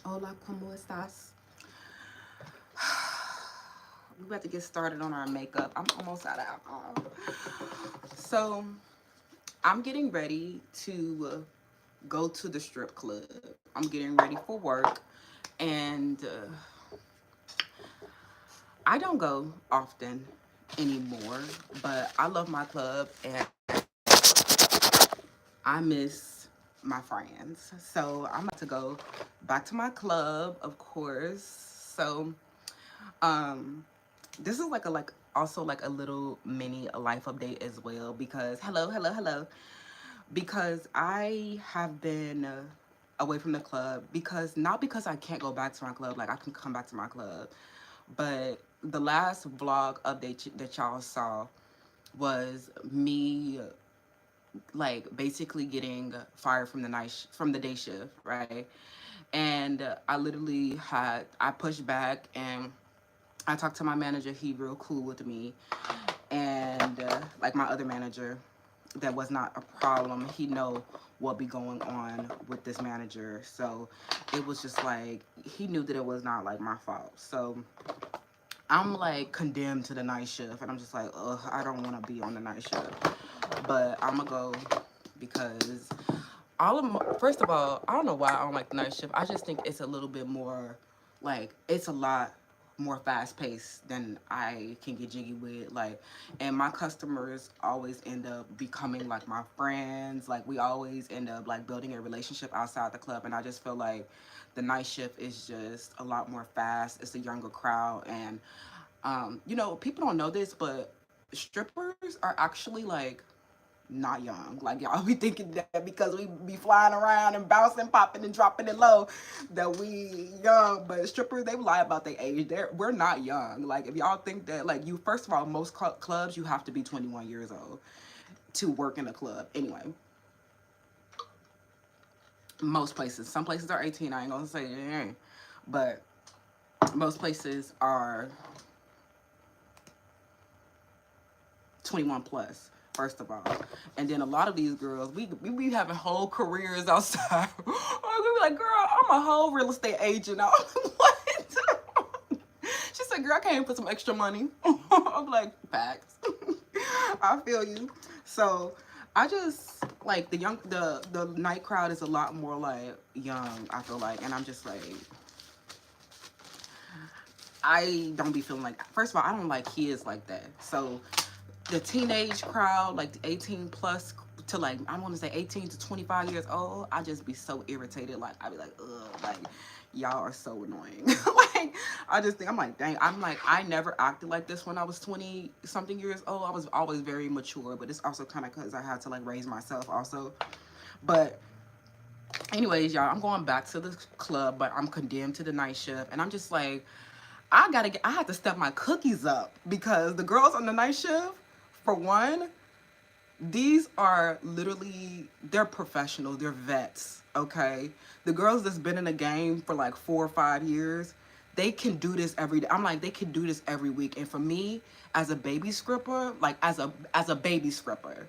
Hola, ¿cómo estás? We about to get started on our makeup. I'm almost out of alcohol. So, I'm getting ready to go to the strip club. I'm getting ready for work. And I don't go often anymore. But I love my club and I miss my friends. So, I'm about to go back to my club, of course. So, Um, this is like also like a little mini life update as well because hello because I have been away from the club because not because I can't go back to my club, like I can come back to my club, but the last vlog update that y'all saw was me like basically getting fired from from the day shift, right? And I pushed back and I talked to my manager. He real cool with me, and like my other manager, that was not a problem. He know what be going on with this manager, so it was just like he knew that it was not like my fault. So I'm like condemned to the night shift, and I'm just like, ugh, I don't want to be on the night shift, but I'm gonna go because first of all, I don't know why I don't like the night shift. I just think it's a little bit more like it's a lot more fast paced than I can get jiggy with. Like, and my customers always end up becoming like my friends. Like, we always end up like building a relationship outside the club. And I just feel like the night shift is just a lot more fast. It's a younger crowd. And, people don't know this, but strippers are actually like not young. Like y'all be thinking that because we be flying around and bouncing, popping and dropping it low that we young. But strippers, they lie about their age. We're not young. Like if y'all think that, like you, first of all, most clubs you have to be 21 years old to work in a club. Anyway, most places. Some places are 18. I ain't gonna say it ain't, but most places are 21 plus, first of all. And then a lot of these girls, we be having whole careers outside. We be like, girl, I'm a whole real estate agent. I'm what? She said, girl, I came for some extra money. I'm like, facts. I feel you. So I just like the night crowd is a lot more like young, I feel like. And I'm just like, I don't be feeling like, first of all, I don't like kids like that. So the teenage crowd, like the 18 plus to like, I want to say 18 to 25 years old, I just be so irritated. Like, I be like, ugh, like, y'all are so annoying. Like, I just think, I'm like, dang, I'm like, I never acted like this when I was 20 something years old. I was always very mature, but it's also kind of because I had to like raise myself also. But anyways, y'all, I'm going back to the club, but I'm condemned to the night shift. And I'm just like, I have to step my cookies up because the girls on the night shift, for one, these are literally, they're professionals, they're vets, okay? The girls that's been in the game for like 4 or 5 years, they can do this every day. I'm like, they can do this every week. And for me, as a baby scripper, like as a baby scripper,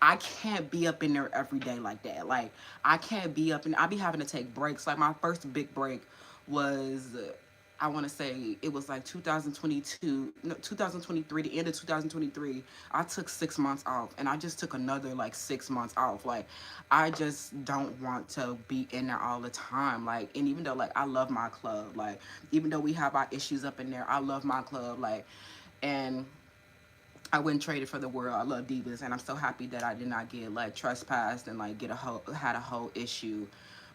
I can't be up in there every day like that. Like I can't be up and I be having to take breaks. Like my first big break was I want to say it was like 2022, no, 2023, the end of 2023. I took 6 months off and I just took another like 6 months off. Like, I just don't want to be in there all the time. Like, and even though like I love my club, like, even though we have our issues up in there, I love my club. Like, and I wouldn't trade it for the world. I love divas, and I'm so happy that I did not get like trespassed and like had a whole issue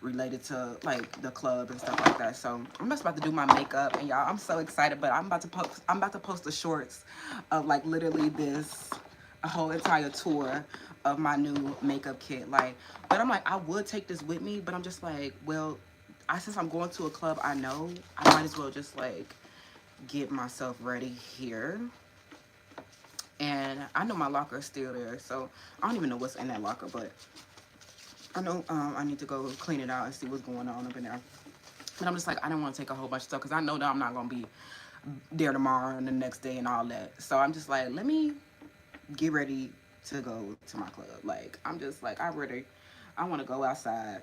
related to like the club and stuff like that. So I'm just about to do my makeup, and y'all, I'm so excited. But I'm about to post the shorts of like literally this a whole entire tour of my new makeup kit. Like, but I'm like, I would take this with me, but I'm just like, well, since I'm going to a club, I know I might as well just like get myself ready here. And I know my locker is still there, so I don't even know what's in that locker, but I know I need to go clean it out and see what's going on up in there. But I'm just like, I don't want to take a whole bunch of stuff because I know that I'm not going to be there tomorrow and the next day and all that. So I'm just like, let me get ready to go to my club. Like, I'm just like, I want to go outside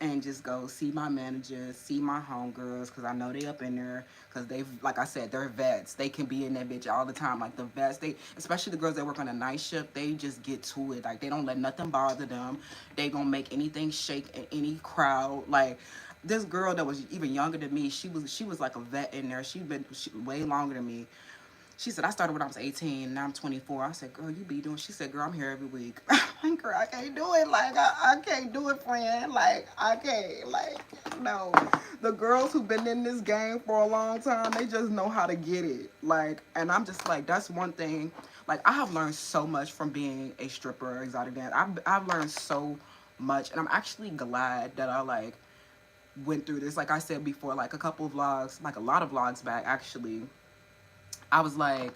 and just go see my managers, see my homegirls, because I know they up in there. Because they've, like I said, they're vets. They can be in that bitch all the time. Like the vets, they, especially the girls that work on a night shift, they just get to it. Like they don't let nothing bother them. They gonna make anything shake in any crowd. Like this girl that was even younger than me, she was like a vet in there. She way longer than me. She said, I started when I was 18, now I'm 24. I said, girl, you be doing, she said, girl, I'm here every week. Like, girl, I can't do it. Like, I can't do it, friend. Like, I can't. Like, no. The girls who've been in this game for a long time, they just know how to get it. Like, and I'm just like, that's one thing. Like, I have learned so much from being a stripper or exotic dance. I've learned so much. And I'm actually glad that I, like, went through this. Like I said before, like a couple of vlogs, like a lot of vlogs back, actually, I was like,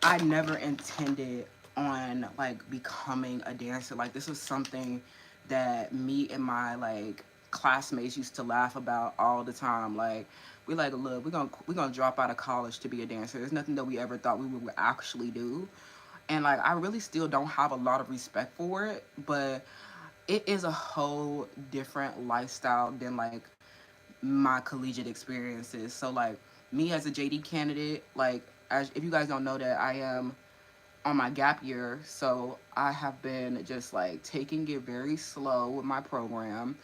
I never intended on like becoming a dancer. Like this was something that me and my like classmates used to laugh about all the time. Like we like, look, we're gonna drop out of college to be a dancer. There's nothing that we ever thought we would actually do. And like I really still don't have a lot of respect for it, but it is a whole different lifestyle than like my collegiate experiences. So like me as a JD candidate, like as if you guys don't know that I am on my gap year, so I have been just like taking it very slow with my program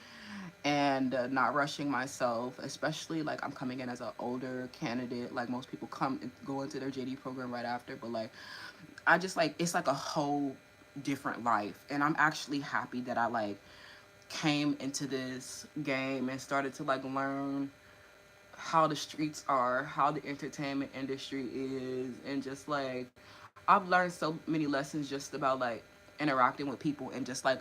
and not rushing myself, especially like I'm coming in as an older candidate. Like most people come and go into their JD program right after, but like I just like it's like a whole different life, and I'm actually happy that I like came into this game and started to like learn how the streets are, how the entertainment industry is, and just like I've learned so many lessons just about like interacting with people, and just like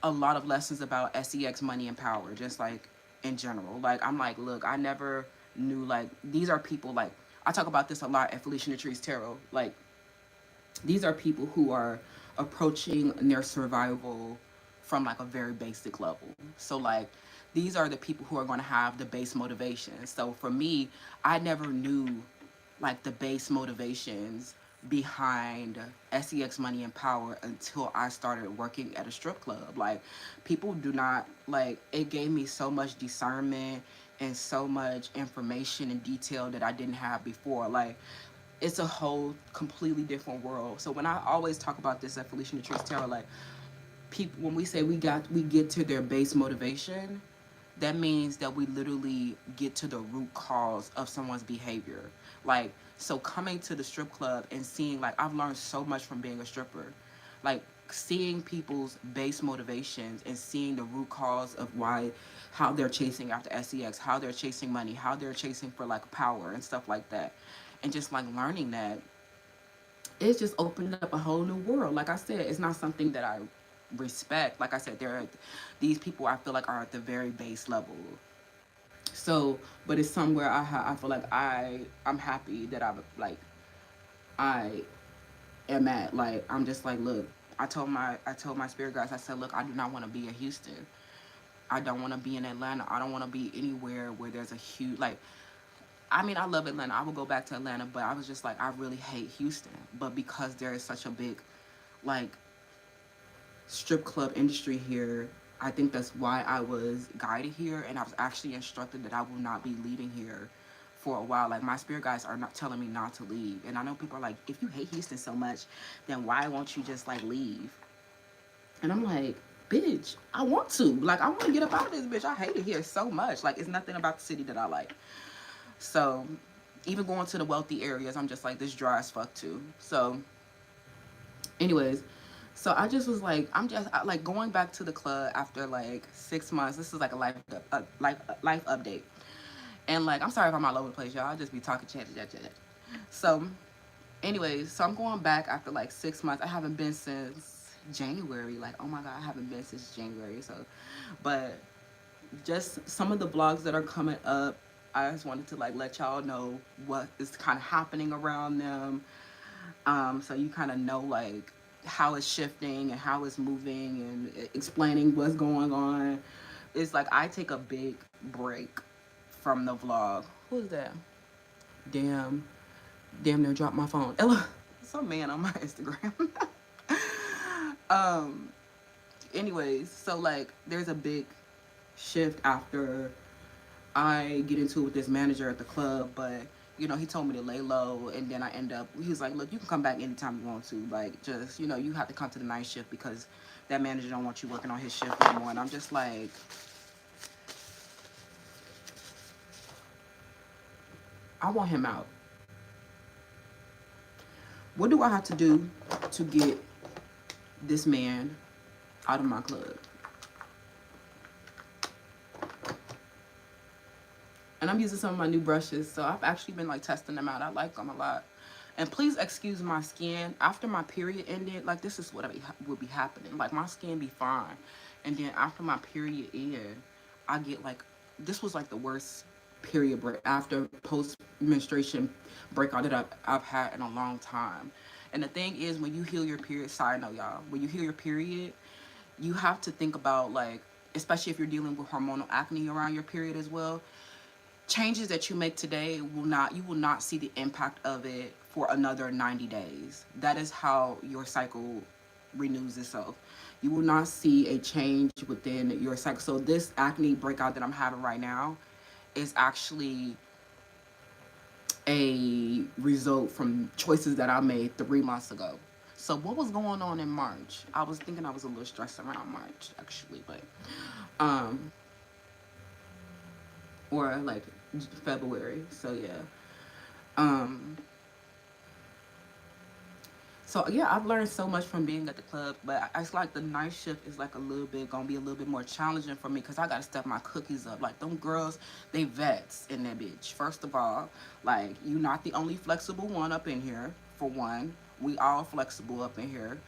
a lot of lessons about sex, money, and power, just like in general. Like I'm like, look, I never knew like these are people like I talk about this a lot at Felicia Latrice Tarot. Like these are people who are approaching their survival from like a very basic level. So like these are the people who are going to have the base motivation. So for me, I never knew like the base motivations behind sex, money, and power until I started working at a strip club. Like people do not like it gave me so much discernment and so much information and detail that I didn't have before. Like it's a whole completely different world. So when I always talk about this at Felicia Nutrice Tarot, like people when we say we get to their base motivation, that means that we literally get to the root cause of someone's behavior. Like so coming to the strip club and seeing like I've learned so much from being a stripper. Like seeing people's base motivations and seeing the root cause of why how they're chasing after sex, how they're chasing money, how they're chasing for like power and stuff like that. And just like learning that, it's just opened up a whole new world. Like I said, it's not something that I respect. Like I said, there are these people I feel like are at the very base level. So, but it's somewhere I feel like I'm happy that I am at. Like I'm just like, look, I told my spirit guides, I said, look, I do not want to be in Houston. I don't want to be in Atlanta. I don't want to be anywhere where there's a huge like I mean, I love Atlanta. I would go back to Atlanta, but I was just like, I really hate Houston. But because there is such a big, like, strip club industry here, I think that's why I was guided here, and I was actually instructed that I will not be leaving here for a while. Like, my spirit guides are not telling me not to leave. And I know people are like, if you hate Houston so much, then why won't you just, like, leave? And I'm like, bitch, I want to. Like, I want to get up out of this bitch. I hate it here so much. Like, it's nothing about the city that I like. So even going to the wealthy areas, I'm just like, this dry as fuck too. So anyways, so I just was like, like going back to the club after like 6 months. This is like a life update. And like, I'm sorry if I'm all over the place, y'all. I'll just be talking chat. So anyways, so I'm going back after like 6 months. I haven't been since January. Like, oh my God, I haven't been since January. So, but just some of the vlogs that are coming up, I just wanted to like let y'all know what is kind of happening around them, so you kind of know like how it's shifting and how it's moving and explaining what's going on. It's like I take a big break from the vlog. Who's that? Damn, damn near dropped my phone. Ella, some man on my Instagram. um Anyways, so like there's a big shift after I get into it with this manager at the club, but he told me to lay low, and then I end up. He's like, "Look, you can come back anytime you want to. Like, just you have to come to the night shift because that manager don't want you working on his shift no more." And I'm just like, I want him out. What do I have to do to get this man out of my club? And I'm using some of my new brushes, so I've actually been like testing them out. I like them a lot. And please excuse my skin. After my period ended, like this is what would be happening. Like my skin be fine, and then after my period end, I get like this was like the worst period break after post menstruation breakout that I've had in a long time. And the thing is, when you heal your period, side note, y'all, when you heal your period, you have to think about like, especially if you're dealing with hormonal acne around your period as well, changes that you make today you will not see the impact of it for another 90 days. That is how your cycle renews itself. You will not see a change within your cycle. So this acne breakout that I'm having right now is actually a result from choices that I made 3 months ago. So what was going on in March? I was thinking I was a little stressed around March actually, but um or like February. So yeah. Um so yeah, I've learned so much from being at the club, but it's like the night shift is like a little bit gonna be a little bit more challenging for me because I gotta step my cookies up. Like them girls, they vets in that bitch. First of all, like you not the only flexible one up in here. For one, we all flexible up in here,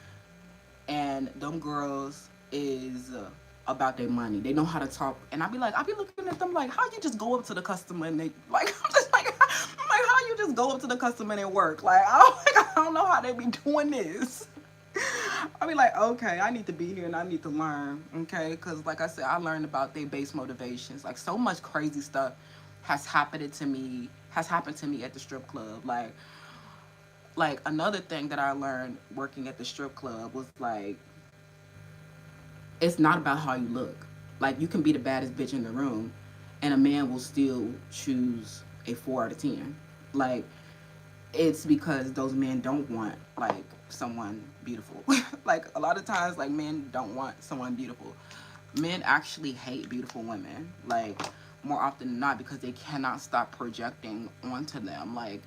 and them girls is about their money. They know how to talk, and I be looking at them like, how you just go up to the customer and they like, I'm just like, how you just go up to the customer and it work? Like, I don't know how they be doing this. I be like, okay, I need to be here and I need to learn, okay? Because like I said, I learned about their base motivations. Like so much crazy stuff has happened to me at the strip club. Like another thing that I learned working at the strip club was like it's not about how you look. Like you can be the baddest bitch in the room, and a man will still choose a 4 out of 10. Like it's because those men don't want like someone beautiful. Like a lot of times, like men don't want someone beautiful. Men actually hate beautiful women. Like more often than not because they cannot stop projecting onto them. Like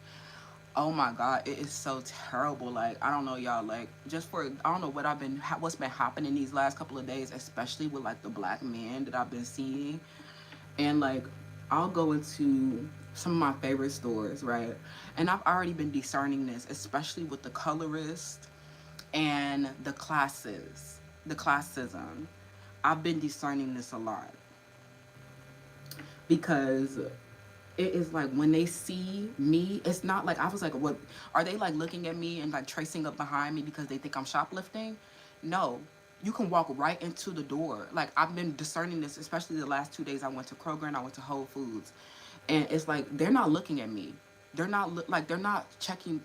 oh my god, it is so terrible. Like I don't know, y'all. Like just for I don't know what's been happening these last couple of days, especially with like the black men that I've been seeing, and like I'll go into some of my favorite stores, right? And I've already been discerning this, especially with the colorist and the classism. I've been discerning this a lot because it is like when they see me, it's not like I was like, what are they like looking at me and like tracing up behind me because they think I'm shoplifting? No, you can walk right into the door. Like I've been discerning this, especially the last 2 days. I went to Kroger and I went to Whole Foods, and it's like they're not looking at me. They're not checking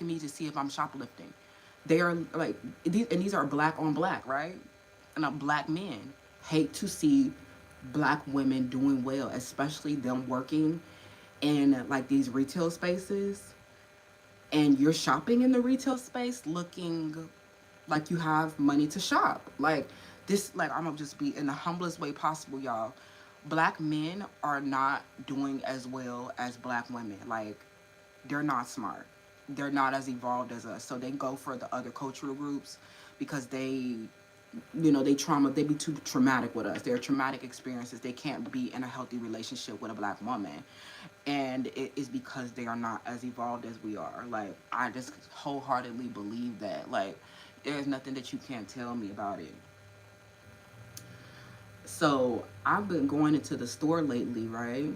me to see if I'm shoplifting. They are like these are black on black, right? And black men hate to see black women doing well, especially them working in like these retail spaces, and you're shopping in the retail space looking like you have money to shop. Like this, like I'm gonna just be in the humblest way possible, y'all. Black men are not doing as well as black women. Like they're not smart. They're not as evolved as us. So they go for the other cultural groups because they be too traumatic with us. They're traumatic experiences. They can't be in a healthy relationship with a black woman. And it is because they are not as evolved as we are. Like I just wholeheartedly believe that. Like there's nothing that you can't tell me about it. So I've been going into the store lately, right?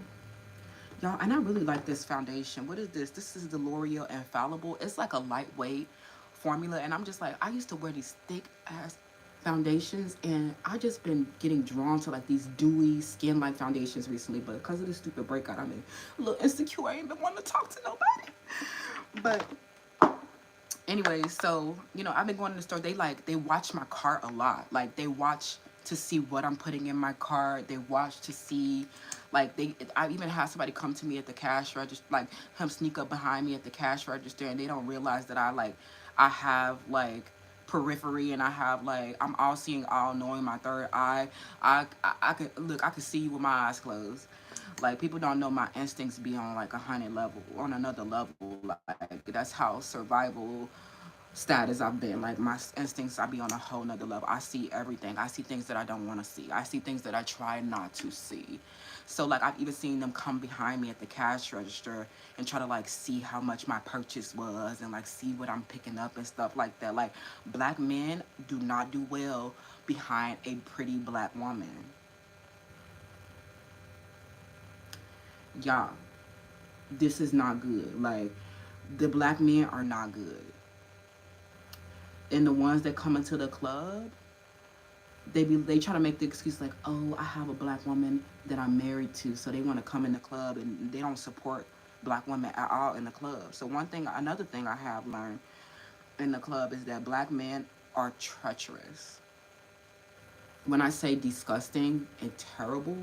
Y'all, and I really like this foundation. What is this? This is the L'Oreal Infallible. It's like a lightweight formula. And I'm just like, I used to wear these thick ass foundations, and I just been getting drawn to like these dewy skin like foundations recently, but because of the stupid breakout I'm in a little insecure. I ain't been wanting to talk to nobody. But Anyway, so I've been going to the store. They watch my cart a lot. Like they watch to see what I'm putting in my cart. They watch to see, like I even had somebody come to me at the cash register, like him sneak up behind me at the cash register, and they don't realize that I have like periphery, and I have like I'm all seeing, all knowing, my third eye. I could look. I could see you with my eyes closed. Like people don't know my instincts be on like 100 level, on another level. Like that's how survival status I've been. Like my instincts, I be on a whole nother level. I see everything. I see things that I don't want to see. I see things that I try not to see. So like I've even seen them come behind me at the cash register and try to like see how much my purchase was and like see what I'm picking up and stuff like that. Like black men do not do well behind a pretty black woman. Y'all, this is not good. Like the black men are not good. And the ones that come into the club, they try to make the excuse like, oh, I have a black woman that I'm married to, so they want to come in the club, and they don't support black women at all in the club. So another thing I have learned in the club is that black men are treacherous. When I say disgusting and terrible,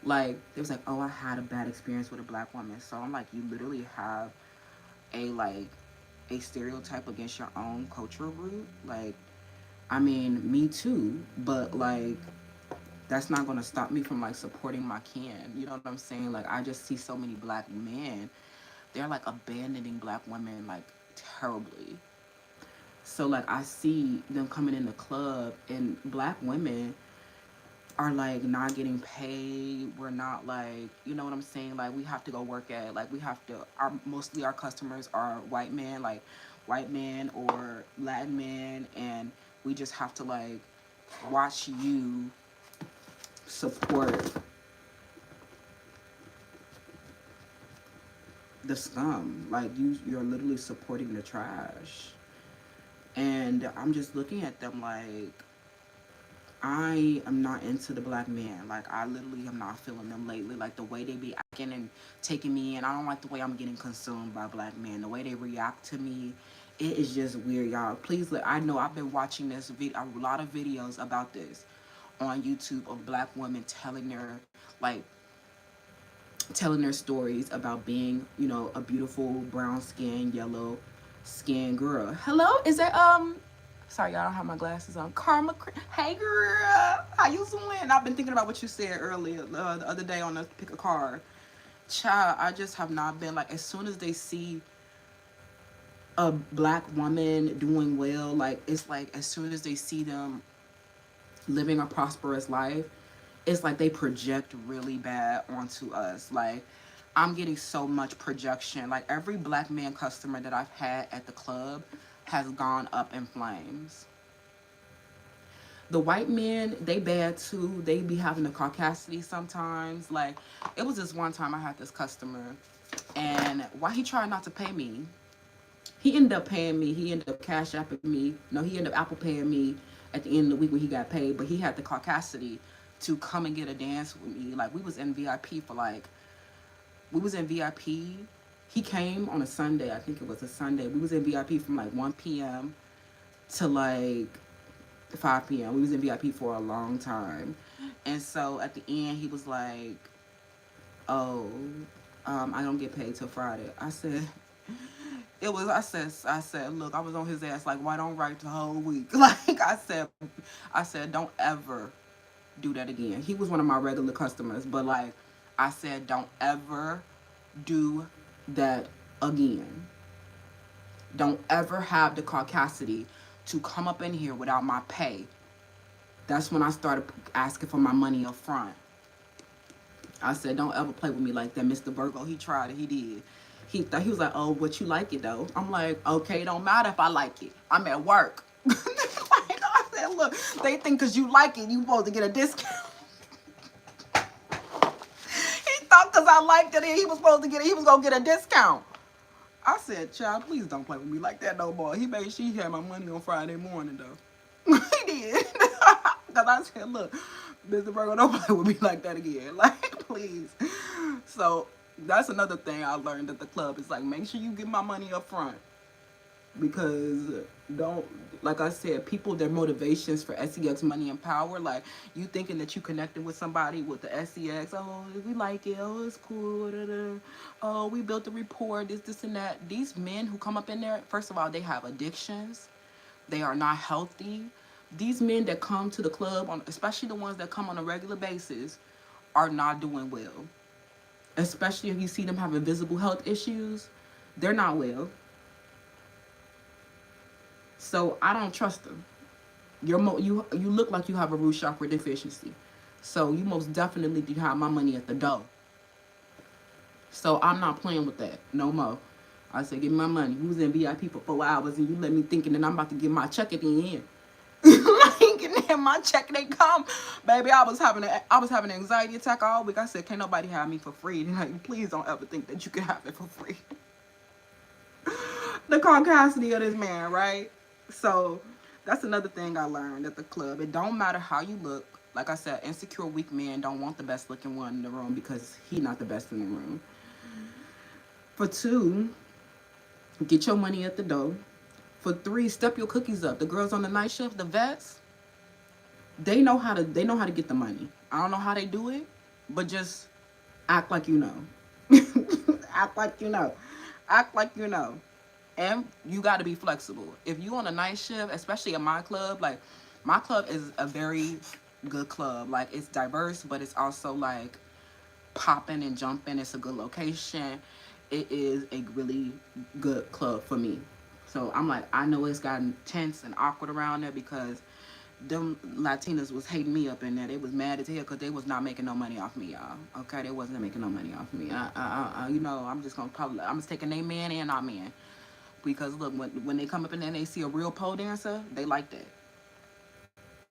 like it was like, oh, I had a bad experience with a black woman. So I'm like, you literally have a like a stereotype against your own cultural group. Like, I mean, me too, but like that's not gonna stop me from like supporting my kin. You know what I'm saying? Like I just see so many black men. They're like abandoning black women like terribly. So like I see them coming in the club, and black women are like not getting paid. We're not like, you know what I'm saying? Like we have to go work at, like we have to, mostly our customers are white men, like white men or Latin men, and we just have to like watch you support the scum. Like you're literally supporting the trash. And I'm just looking at them like, I am not into the black man. Like I literally am not feeling them lately. Like the way they be acting and taking me in. I don't like the way I'm getting consumed by black men. The way they react to me, it is just weird, y'all. Please I know I've been watching a lot of videos about this on YouTube of black women telling their stories about being, a beautiful brown skin, yellow skin girl. Hello, is that sorry, y'all, I don't have my glasses on. Karma, hey girl, how you doing? I've been thinking about what you said earlier, the other day on the pick a card. Child, I just have not been like, as soon as they see a black woman doing well, like it's like as soon as they see them living a prosperous life, it's like they project really bad onto us. Like I'm getting so much projection. Like every black man customer that I've had at the club has gone up in flames. The white men, they bad too. They be having the caucasity sometimes. Like it was this one time I had this customer, and why he tried not to pay me, he ended up paying me. He ended up cash apping me. No, he ended up Apple paying me at the end of the week when he got paid. But he had the caucasity to come and get a dance with me. Like we was in VIP for like, we was in VIP. He came on a Sunday. I think it was a Sunday. We was in VIP from like 1 p.m. to like 5 p.m. We was in VIP for a long time. And so at the end, he was like, oh, I don't get paid till Friday. I said, look, I was on his ass like, why don't write the whole week? Like I said, don't ever do that again. He was one of my regular customers, but like I said, don't ever do that again. Don't ever have the caucasity to come up in here without my pay. That's when I started asking for my money up front. I said, don't ever play with me like that, Mr. Virgo. He tried it. He did. He thought he was like, oh, but you like it though. I'm like, okay, it don't matter if I like it. I'm at work. Like, I said, look, they think because you like it, you supposed to get a discount. He thought because I liked it, he was supposed to get it. He was gonna get a discount. I said, child, please don't play with me like that no more. He made sure he had my money on Friday morning though. He did. Because I said, look, Mr. Virgo, don't play with me like that again. Like, please. So that's another thing I learned at the club. It's like, make sure you get my money up front. because don't, like I said, people, their motivations for sex, money, and power. Like, you thinking that you connected with somebody with the sex. Oh, we like it. Oh, it's cool. Da, da. Oh, we built a rapport. This, and that. These men who come up in there, first of all, they have addictions. They are not healthy. These men that come to the club, on, especially the ones that come on a regular basis, are not doing well. Especially if you see them having visible health issues, they're not well. So I don't trust them. You look like you have a root chakra deficiency. So you most definitely do have my money at the door. So I'm not playing with that no more. I said, give me my money. You was in VIP for 4 hours and you let me thinking that I'm about to get my check at the end. Like, and then my check they come, baby. I was having an anxiety attack all week. I said, can't nobody have me for free. Like, please don't ever think that you can have it for free. The caucasity of this man, right? So that's another thing I learned at the club. It don't matter how you look. Like I said, insecure weak men don't want the best looking one in the room because he not the best in the room. For two, get your money at the door. For three, step your cookies up. The girls on the night shift, the vets, they know how to get the money. I don't know how they do it, but just act like you know. Act like you know. Act like you know. And you got to be flexible. If you on a night shift, especially at my club, like my club is a very good club. Like, it's diverse, but it's also like popping and jumping. It's a good location. It is a really good club for me. So I'm like, I know it's gotten tense and awkward around there because them Latinas was hating me up in there. They was mad as hell because they was not making no money off me, y'all. Okay, they wasn't making no money off me. I'm just gonna probably, I'm just taking they man and our man. Because look, when they come up in there and they see a real pole dancer, they like that.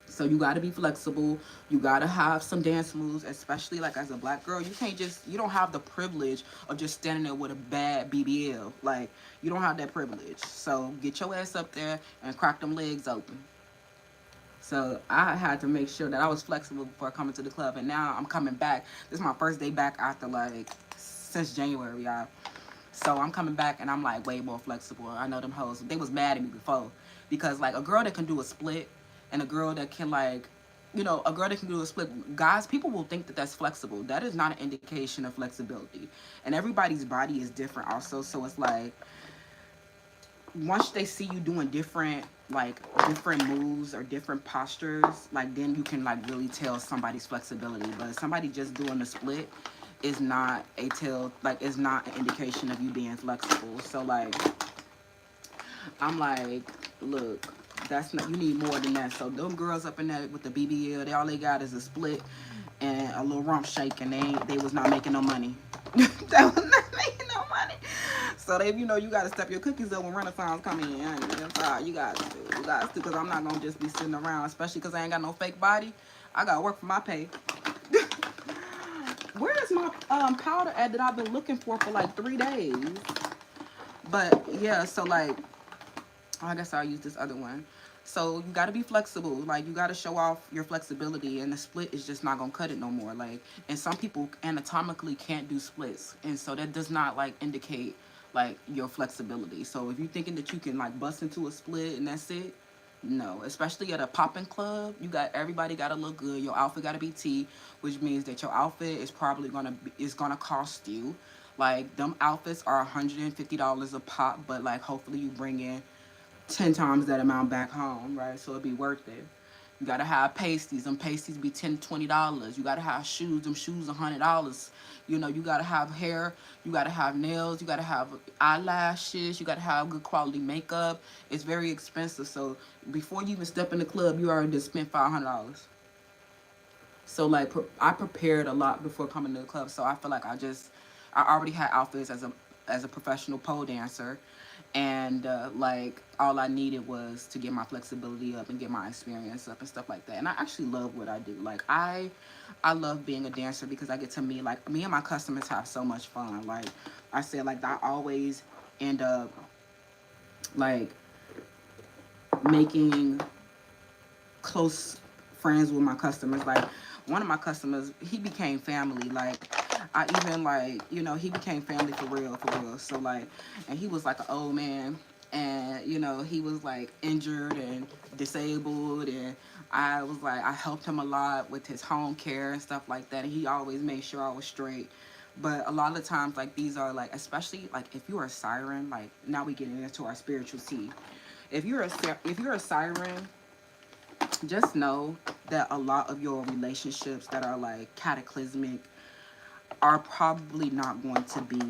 So you got to be flexible. You got to have some dance moves, especially like as a black girl. You don't have the privilege of just standing there with a bad BBL. Like, you don't have that privilege. So get your ass up there and crack them legs open. So I had to make sure that I was flexible before coming to the club. And now I'm coming back. This is my first day back after like since January, y'all. So I'm coming back and I'm like way more flexible. I know them hoes, they was mad at me before. Because like a girl that can do a split and a girl that can like, a girl that can do a split, guys, people will think that that's flexible. That is not an indication of flexibility. And everybody's body is different also. So it's like, once they see you doing different moves or different postures, like then you can like really tell somebody's flexibility. But somebody just doing a split is not a tell, like it's not an indication of you being flexible. So like I'm like, look, that's not, you need more than that. So them girls up in there with the BBL, all they got is a split and a little rump shake, and they was not making no money. That was not making no money. So they, you got to step your cookies up when Renaissance come in. That's all you got to do. You got to, because I'm not gonna just be sitting around, especially because I ain't got no fake body. I gotta work for my pay. Where is my powder at that I've been looking for like 3 days? But yeah, so like, I guess I'll use this other one. So you got to be flexible. Like, you got to show off your flexibility, and the split is just not gonna cut it no more. Like, and some people anatomically can't do splits, and so that does not like indicate like your flexibility. So if you're thinking that you can like bust into a split and that's it, no. Especially at a popping club, everybody got to look good. Your outfit got to be T, which means that your outfit is probably gonna cost you. Like, them outfits are $150 a pop, but like hopefully you bring in 10 times that amount back home, right? So it'd be worth it. You gotta have pasties. Them pasties be $10 to $20. You gotta have shoes. Them shoes $100. You gotta have hair. You gotta have nails. You gotta have eyelashes. You gotta have good quality makeup. It's very expensive. So before you even step in the club, you already just spent $500. So like I prepared a lot before coming to the club. So I feel like I already had outfits as a professional pole dancer, and like all I needed was to get my flexibility up and get my experience up and stuff like that. And I actually love what I do. Like I love being a dancer because I get to meet, like, me and my customers have so much fun. Like I said, like I always end up like making close friends with my customers. Like one of my customers, he became family. Like I even like, he became family for real, for real. So like, and he was like an old man. And he was like injured and disabled, and I was like, I helped him a lot with his home care and stuff like that, and he always made sure I was straight. But a lot of times, like, these are like, especially like if you're a siren, like, now we getting into our spiritual tea. If you're a siren, just know that a lot of your relationships that are like cataclysmic are probably not going to be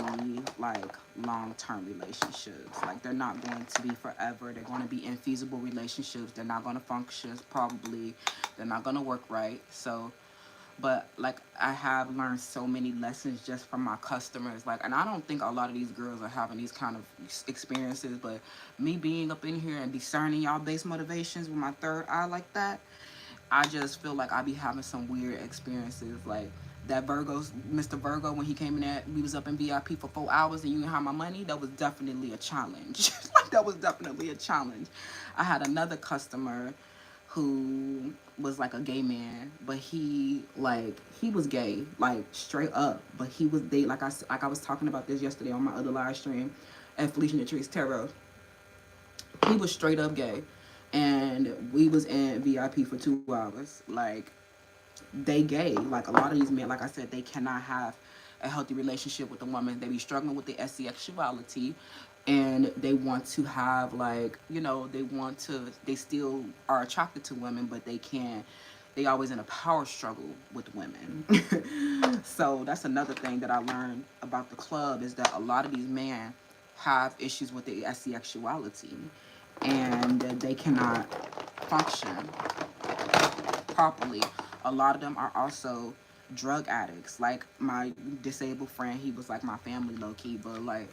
like long-term relationships. Like, they're not going to be forever. They're going to be infeasible relationships. They're not going to function probably. They're not going to work right. So, but like, I have learned so many lessons just from my customers. Like, and I don't think a lot of these girls are having these kind of experiences, but me being up in here and discerning y'all base motivations with my third eye like that, I just feel like I be having some weird experiences. Like that Mr. Virgo, when he came in there, we was up in VIP for 4 hours and you didn't have my money. That was definitely a challenge. Like, that was definitely a challenge. I had another customer who was like a gay man, but he was gay, like straight up. But he was they like I was talking about this yesterday on my other live stream at Felicia Natrice Tarot. He was straight up gay, and we was in VIP for 2 hours. Like, they gay. Like, a lot of these men, like I said, they cannot have a healthy relationship with a woman. They be struggling with their sexuality, and they want to have, like, they still are attracted to women, but they can't. They always in a power struggle with women. So that's another thing that I learned about the club, is that a lot of these men have issues with their sexuality, and they cannot function properly. A lot of them are also drug addicts. Like my disabled friend, he was like my family low key, but like,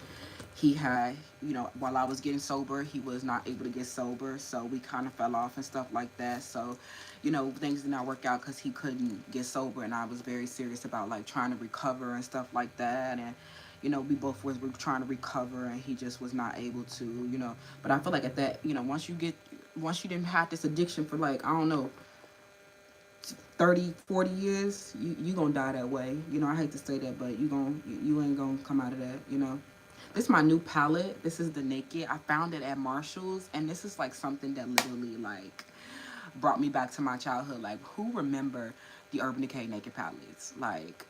he had, while I was getting sober, he was not able to get sober, so we kind of fell off and stuff like that. So, things did not work out because he couldn't get sober, and I was very serious about like trying to recover and stuff like that. And we both were trying to recover, and he just was not able to. But I feel like at that, once you didn't have this addiction for like, I don't know, 30, 40 years, you gonna die that way. I hate to say that, but you ain't gonna come out of that. This is my new palette. This is the Naked. I found it at Marshall's, and this is like something that literally like brought me back to my childhood. Like, who remember the Urban Decay Naked palettes? Like,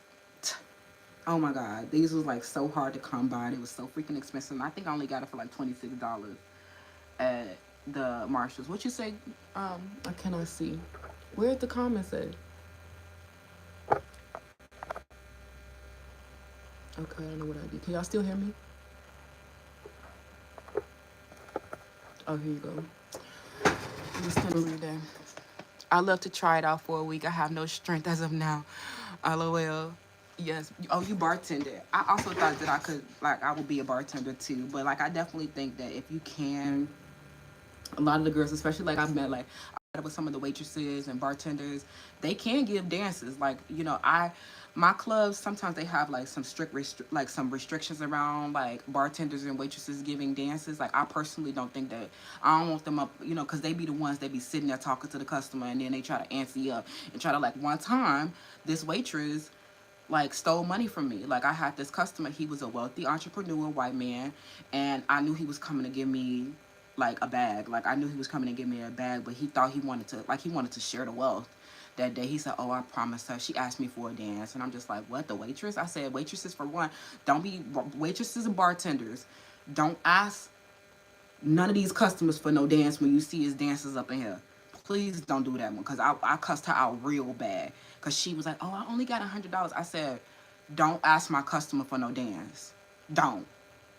oh my god, these was like so hard to come by. It was so freaking expensive. And I think I only got it for like $26 at the Marshalls. What you say? I cannot see. Where's the comments at? Okay, I don't know what I did. Can y'all still hear me? Oh, here you go. I'm just gonna read that. I love to try it out for a week. I have no strength as of now. LOL. Yes. Oh, you bartended. I also thought that I would be a bartender too. But like, I definitely think that if you can, a lot of the girls, especially like I've met, like I met with some of the waitresses and bartenders, they can give dances. Like, my clubs, sometimes they have like some like some restrictions around like bartenders and waitresses giving dances. Like, I personally don't think that, I don't want them up, because they be the ones that be sitting there talking to the customer, and then they try to ante you up and try to, like, one time this waitress like stole money from me. Like, I had this customer, he was a wealthy entrepreneur, white man, and I knew he was coming to give me like a bag. Like, I knew he was coming to give me a bag, but he thought he wanted to share the wealth. That day he said, oh, I promised her. She asked me for a dance, and I'm just like, what, the waitress? I said, waitresses, for one, don't be waitresses and bartenders, don't ask none of these customers for no dance when you see his dancers up in here. Please don't do that one, because I cussed her out real bad, because she was like, oh, I only got $100. I said, don't ask my customer for no dance. Don't.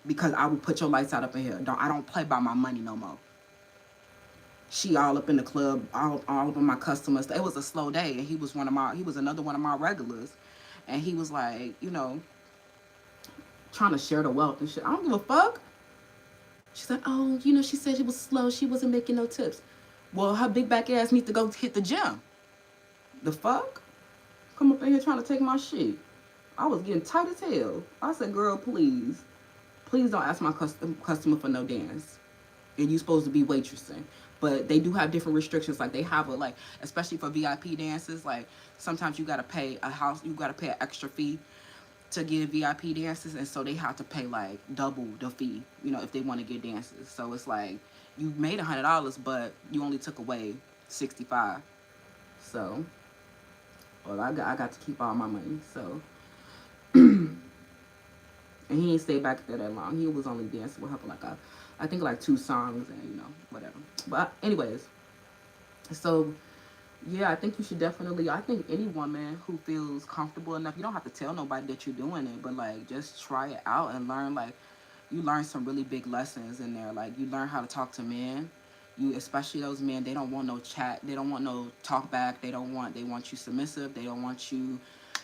Because I will put your lights out up in here. I don't play by my money no more. She all up in the club, all of my customers. It was a slow day, and he was another one of my regulars. And he was like, trying to share the wealth and shit. I don't give a fuck. She's like, oh, she said it was slow. She wasn't making no tips. Well, her big back ass needs to go hit the gym. The fuck? Come up in here trying to take my shit. I was getting tight as hell. I said, girl, please. Please don't ask my customer for no dance. And you supposed to be waitressing. But they do have different restrictions. Like, they have especially for VIP dances, like, sometimes you gotta pay an extra fee. to give VIP dances, and so they have to pay like double the fee, you know, if they want to get dances. So it's like you made $100, but you only took away 65. So, well, I got to keep all my money. So, and he ain't stayed back there that long. He was only dancing with her for like I think like 2 songs, and you know, whatever. But anyways, so yeah, I think you should definitely. I think any woman who feels comfortable enough, you don't have to tell nobody that you're doing it, but like just try it out and learn. Like you learn some really big lessons in there. Like you learn how to talk to men. You, especially those men, they don't want no chat. They don't want no talk back. They want you submissive. They don't want you,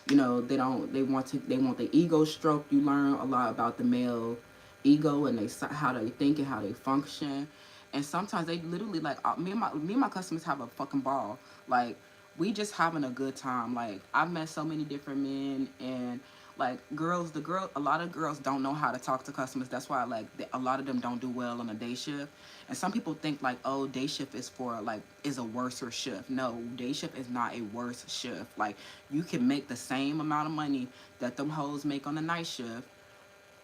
you know, they want the ego stroke. You learn a lot about the male ego and how they think and how they function. And sometimes they literally like me and my customers have a fucking ball. Like we just having a good time. Like I've met so many different men, and like a lot of girls don't know how to talk to customers. That's why like a lot of them don't do well on a day shift. And some people think like, oh, day shift is for like is a worser shift. No, day shift is not a worse shift. Like you can make the same amount of money that them hoes make on the night shift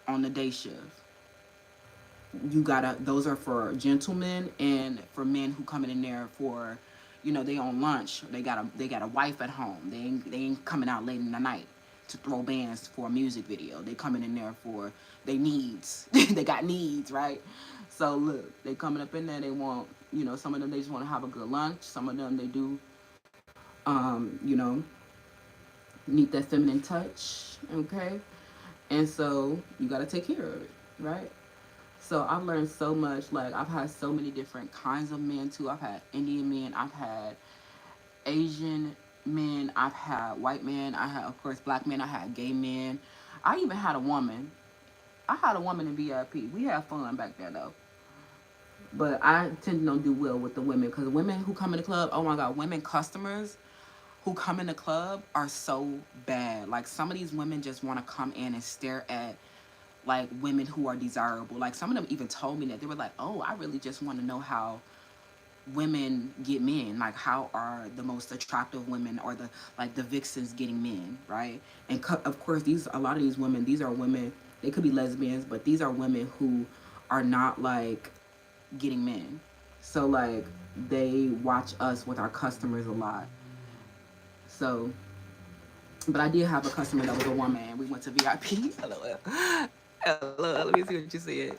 on the day shift. You gotta, those are for gentlemen and for men who coming in there for, you know, they on lunch. They got a wife at home. They ain't coming out late in the night to throw bands for a music video. They coming in there for they needs. They got needs, right? So look, they coming up in there. They want, you know, some of them they just want to have a good lunch. Some of them they do, you know, need that feminine touch. Okay, and so you got to take care of it, right? So I've learned so much. Like I've had so many different kinds of men too. I've had Indian men. I've had Asian men. I've had white men. I had, of course, black men. I had gay men. I even had a woman. I had a woman in VIP. We had fun back there though. But I tend to not do well with the women because women who come in the club, oh my God, women customers who come in the club are so bad. Like some of these women just want to come in and stare at like women who are desirable. Like some of them even told me that they were like, "Oh, I really just want to know how women get men. Like how are the most attractive women or the like the vixens getting men, right?" And of course, these a lot of these women, these are women. They could be lesbians, but these are women who are not like getting men. So like they watch us with our customers a lot. So, but I did have a customer that was a woman, and we went to VIP. LOL. LOL. Let me see what you said.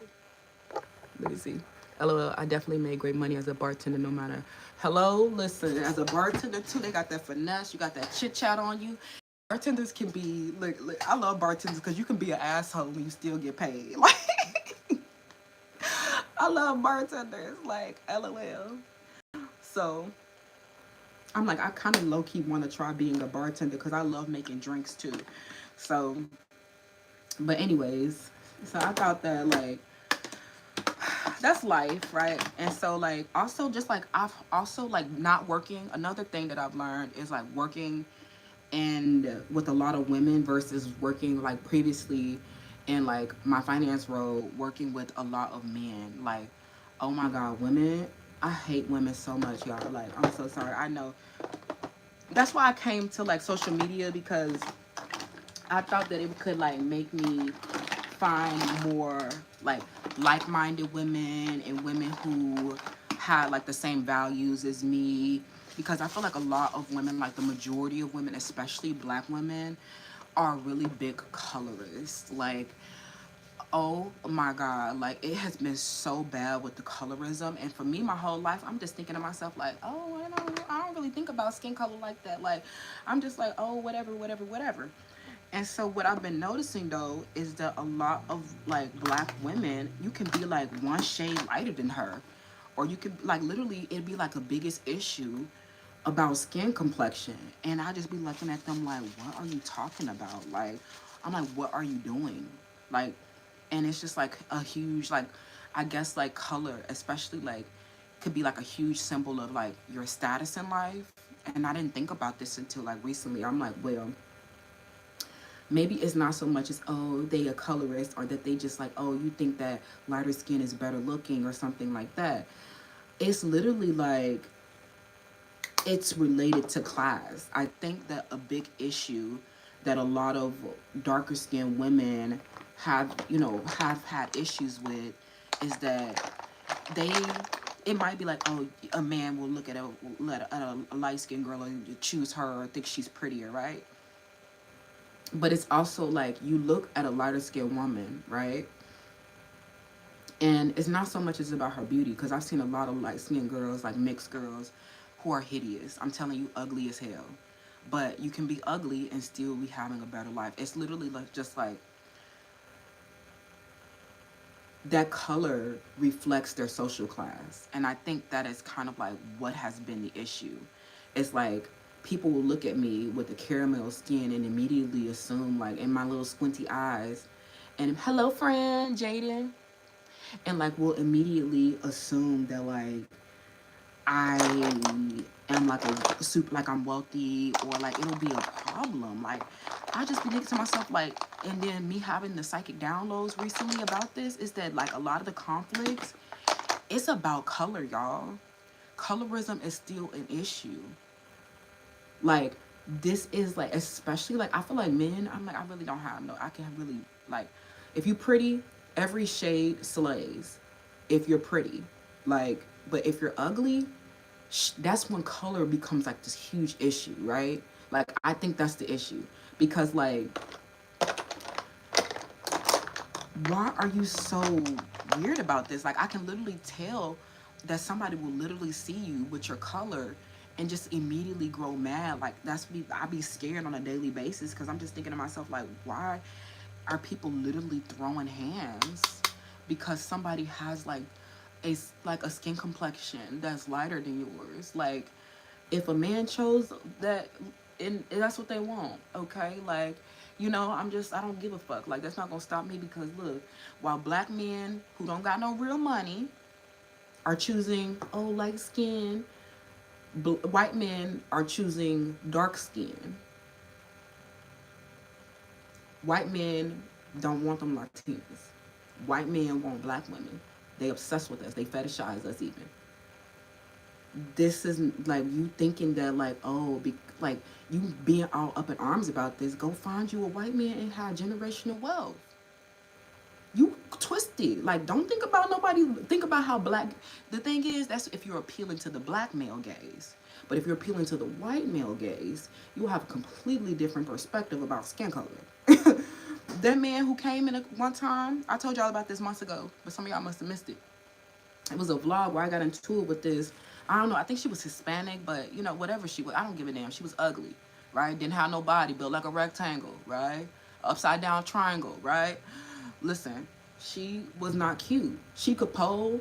Let me see. LOL. I definitely made great money as a bartender, no matter. Hello, listen. As a bartender too, they got that finesse. You got that chit chat on you. Bartenders can be look. I love bartenders because you can be an asshole and you still get paid. Like I love bartenders. Like LOL. So I'm like, I kind of low key want to try being a bartender because I love making drinks too. So, but anyways, so I thought that like that's life, right? And so like also just like I've also like not working. Another thing that I've learned is like working and with a lot of women versus working like previously in like my finance role working with a lot of men. Like, oh my God, women. I hate women so much, y'all. Like, I'm so sorry. I know that's why I came to like social media because I thought that it could like make me find more like-minded women and women who had like the same values as me, because I feel like a lot of women, like the majority of women, especially black women, are really big colorists. Like, oh my God, like it has been so bad with the colorism. And for me, my whole life, I'm just thinking to myself, like, oh, I don't really think about skin color like that. Like, I'm just like, oh, whatever, whatever, whatever. And so what I've been noticing though is that a lot of like black women, you can be like one shade lighter than her. Or you could like literally it'd be like a biggest issue about skin complexion. And I just be looking at them like, what are you talking about? Like, I'm like, what are you doing? Like, and it's just like a huge like I guess like color, especially like could be like a huge symbol of like your status in life. And I didn't think about this until like recently. I'm like, well, maybe it's not so much as, oh, they a colorist, or that they just like, oh, you think that lighter skin is better looking or something like that. It's literally like it's related to class. I think that a big issue that a lot of darker skinned women have, have had issues with is that they, it might be like, oh, a man will look at a light skinned girl and choose her or think she's prettier, right? But it's also like you look at a lighter skinned woman, right? And it's not so much as about her beauty, because I've seen a lot of light skinned girls, like mixed girls, who are hideous. I'm telling you, ugly as hell. But you can be ugly and still be having a better life. It's literally like just like that color reflects their social class. And I think that is kind of like what has been the issue. It's like people will look at me with the caramel skin and immediately assume, like, in my little squinty eyes, and hello friend Jaden, and like will immediately assume that like I am like a super, like I'm wealthy, or like it'll be a problem. Like I just be thinking to myself, like, and then me having the psychic downloads recently about this is that like a lot of the conflicts, it's about color, y'all. Colorism is still an issue. Like this is like, especially like I feel like men, I'm like, I really don't have no, I can really like, if you pretty, every shade slays. If you're pretty, like, but if you're ugly, that's when color becomes like this huge issue, right? Like I think that's the issue, because like, why are you so weird about this? Like I can literally tell that somebody will literally see you with your color and just immediately grow mad. Like that's me, I be scared on a daily basis, because I'm just thinking to myself, like, why are people literally throwing hands because somebody has like a skin complexion that's lighter than yours? Like if a man chose that, and that's what they want, okay? Like, I don't give a fuck. Like that's not gonna stop me, because look, while black men who don't got no real money are choosing, oh, light skin, white men are choosing dark skin. White men don't want them Latinas. White men want black women. They obsessed with us. They fetishize us even. This is like you thinking that like, oh, like you being all up in arms about this. Go find you a white man and have generational wealth. You twisted. Like don't think about nobody. Think about how black. The thing is, that's if you're appealing to the black male gaze. But if you're appealing to the white male gaze, you have a completely different perspective about skin color. That man who came in one time, I told y'all about this months ago, but some of y'all must have missed it. It was a vlog where I got into it with this. I don't know. I think she was Hispanic, but whatever she was, I don't give a damn. She was ugly, right? Didn't have no body, built like a rectangle, right? Upside down triangle, right? Listen, she was not cute. She could pole,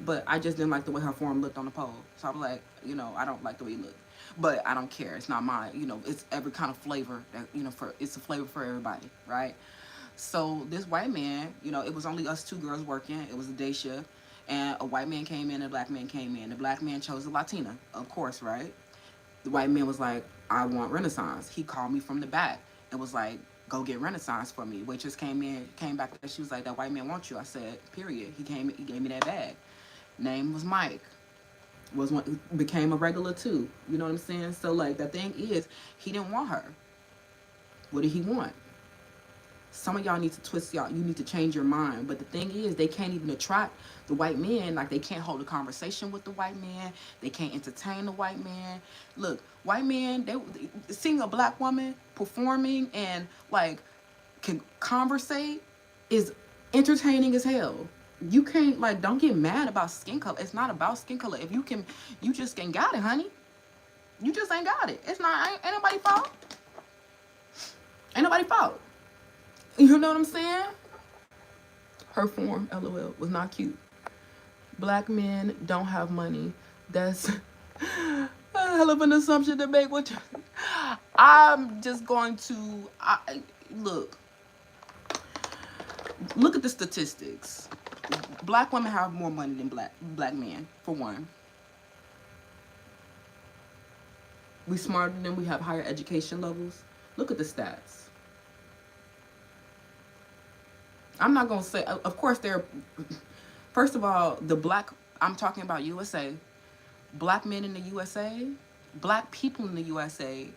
but I just didn't like the way her form looked on the pole. So I was like, I don't like the way he looked. But I don't care. It's not mine. It's every kind of flavor that, it's a flavor for everybody, right? So this white man, it was only us two girls working. It was a day shift. And a white man came in and a black man came in. The black man chose a Latina, of course, right? The white man was like, I want Renaissance. He called me from the back and was like, go get Renaissance for me. Waitress came back there. She was like, that white man wants you. I said, period. He gave me that bag. Name was Mike. Became a regular too. You know what I'm saying? So like the thing is, he didn't want her. What did he want? Some of y'all need to twist y'all. You need to change your mind. But the thing is, they can't even attract the white man. Like they can't hold a conversation with the white man. They can't entertain the white man. Look, white men, they seeing a black woman performing and like can conversate is entertaining as hell. You can't like, don't get mad about skin color. It's not about skin color. If you can, you just ain't got it, honey. You just ain't got it. It's not, ain't nobody fault. Ain't nobody fault. You know what I'm saying? Her form, LOL, was not cute. Black men don't have money. That's a hell of an assumption to make. I'm just going to look. Look at the statistics. Black women have more money than black men, for one. We smarter than them. We have higher education levels. Look at the stats. I'm not going to say, of course, first of all, I'm talking about USA. Black men in the USA, black people in the USA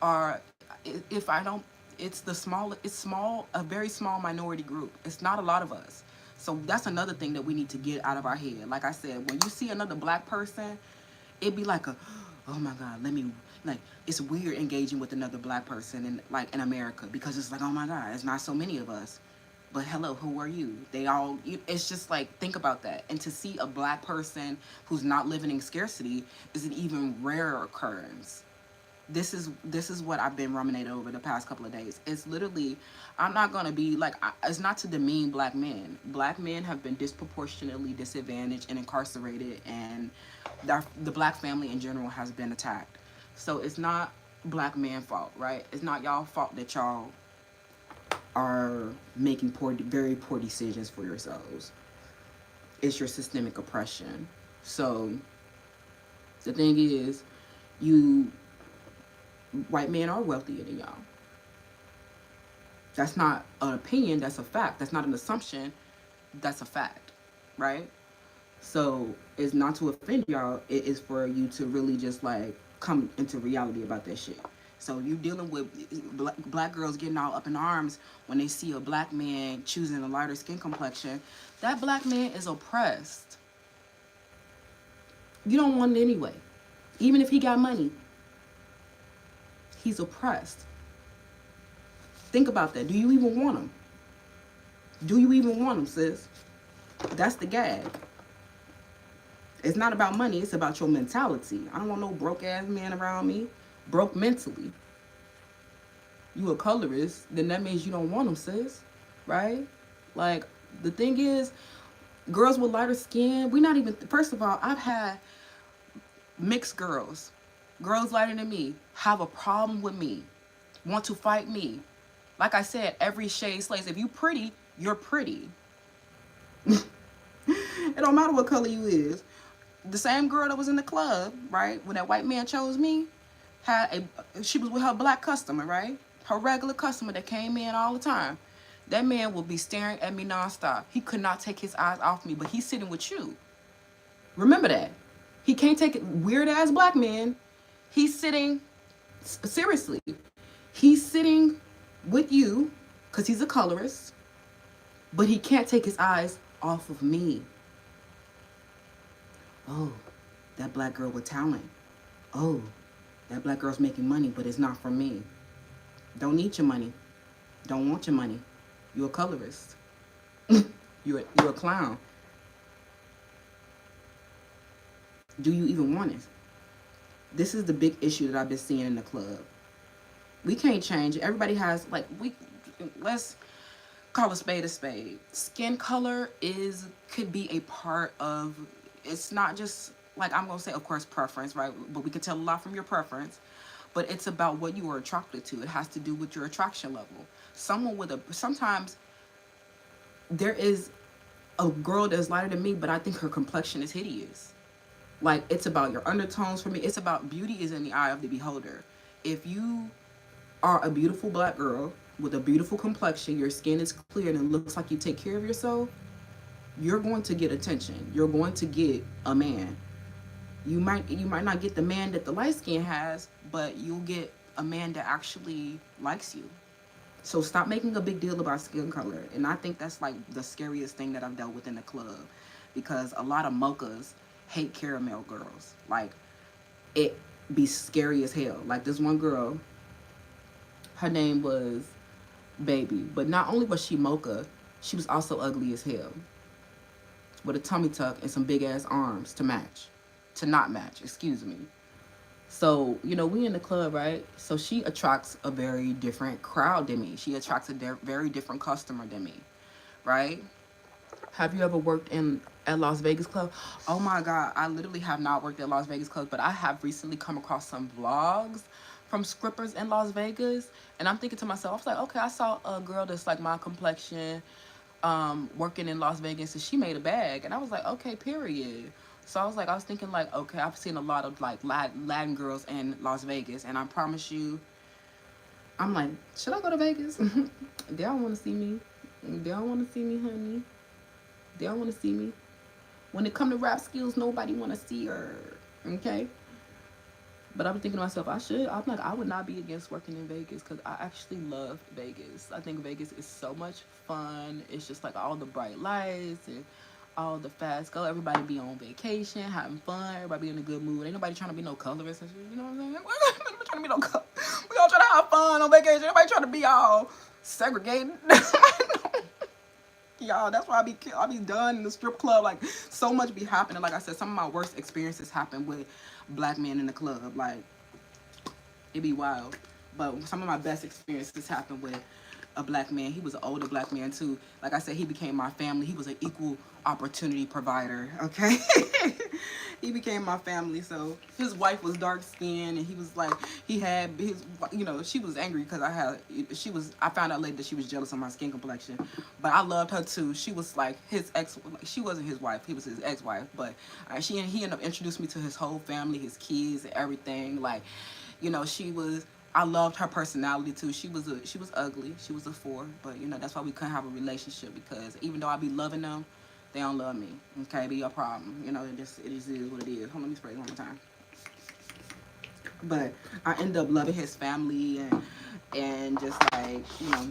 are, if I don't it's the small, it's small, a very small minority group. It's not a lot of us. So that's another thing that we need to get out of our head. Like I said, when you see another black person, it'd be like a, oh my God, let me, like, it's weird engaging with another black person in, like, in America, because it's like, oh my God, it's not so many of us. But hello, who are you? They all, it's just like, think about that. And to see a black person who's not living in scarcity is an even rarer occurrence. This is what I've been ruminating over the past couple of days. It's literally, I'm not gonna be like, it's not to demean black men. Black men have been disproportionately disadvantaged and incarcerated, and the black family in general has been attacked. So it's not black man fault, right? It's not y'all fault that y'all are making poor, very poor decisions for yourselves. It's your systemic oppression. So the thing is, you white men are wealthier than y'all. That's not an opinion, that's a fact. That's not an assumption, that's a fact, right? So it's not to offend y'all, it is for you to really just like come into reality about that shit. So you dealing with black girls getting all up in arms when they see a black man choosing a lighter skin complexion. That black man is oppressed. You don't want it anyway. Even if he got money, he's oppressed. Think about that. Do you even want him? Do you even want him, sis? That's the gag. It's not about money. It's about your mentality. I don't want no broke ass man around me. Broke mentally. You a colorist, then that means you don't want him, sis. Right? Like, the thing is, girls with lighter skin, we not even, first of all, I've had mixed girls, girls lighter than me, have a problem with me, want to fight me. Like I said, every shade slays. If you pretty, you're pretty. It don't matter what color you is. The same girl that was in the club, right, when that white man chose me, she was with her black customer, right? Her regular customer that came in all the time. That man will be staring at me nonstop. He could not take his eyes off me, but he's sitting with you. Remember that. He can't take it. Weird ass black man. He's sitting, seriously, he's sitting with you because he's a colorist, but he can't take his eyes off of me. Oh, that black girl with talent. Oh, that black girl's making money, but it's not for me. Don't need your money. Don't want your money. You're a colorist. you're a clown. Do you even want it? This is the big issue that I've been seeing in the club. We can't change it. Everybody has, like, let's call a spade a spade. Skin color could be a part of, it's not just, like, I'm going to say, of course, preference, right? But we can tell a lot from your preference. But it's about what you are attracted to. It has to do with your attraction level. Sometimes there is a girl that's lighter than me, but I think her complexion is hideous. Like, it's about your undertones for me. It's about beauty is in the eye of the beholder. If you are a beautiful black girl with a beautiful complexion, your skin is clear, and it looks like you take care of yourself, you're going to get attention. You're going to get a man. You might not get the man that the light skin has, but you'll get a man that actually likes you. So stop making a big deal about skin color. And I think that's like the scariest thing that I've dealt with in the club, because a lot of mochas hate caramel girls. Like, it be scary as hell. Like, this one girl, her name was Baby, but not only was she mocha, she was also ugly as hell, with a tummy tuck and some big ass arms to not match, excuse me. So, we in the club, right? So she attracts a very different crowd than me. She attracts a very different customer than me, right? Have you ever worked at Las Vegas Club? Oh my God, I literally have not worked at Las Vegas Club, but I have recently come across some vlogs from scrippers in Las Vegas, and I'm thinking to myself, I was like, okay, I saw a girl that's like my complexion, working in Las Vegas, and she made a bag, and I was like, okay, period. So I was thinking like, okay, I've seen a lot of like Latin girls in Las Vegas, and I promise you, I'm like, should I go to Vegas? They don't want to see me. They don't want to see me, honey. They don't want to see me. When it come to rap skills, nobody want to see her. Okay? But I'm thinking to myself, I'm like, I would not be against working in Vegas because I actually love Vegas. I think Vegas is so much fun. It's just like all the bright lights and all the fast go. Everybody be on vacation, having fun. Everybody be in a good mood. Ain't nobody trying to be no colorist and shit. You know what I'm saying? Nobody trying to be no color. We all trying to have fun on vacation. Everybody trying to be all segregated. Y'all, that's why I be done in the strip club. Like so much be happening. Like I said, some of my worst experiences happen with black men in the club. Like it be wild. But some of my best experiences happened with a black man. He was an older black man too. Like I said, he became my family. He was an equal opportunity provider. Okay, he became my family. So his wife was dark skinned, and he was like, he had his, you know, she was angry because I found out later that she was jealous of my skin complexion, but I loved her too. She was like his ex. Like, she wasn't his wife. He was his ex-wife. But he ended up introduced me to his whole family, his kids, and everything. Like, you know, I loved her personality too. She was ugly. She was a four, but you know that's why we couldn't have a relationship because even though I be loving them, they don't love me. Okay, be a problem. You know, it just is what it is. Hold on, let me spray it one more time. But I ended up loving his family and just like, you know,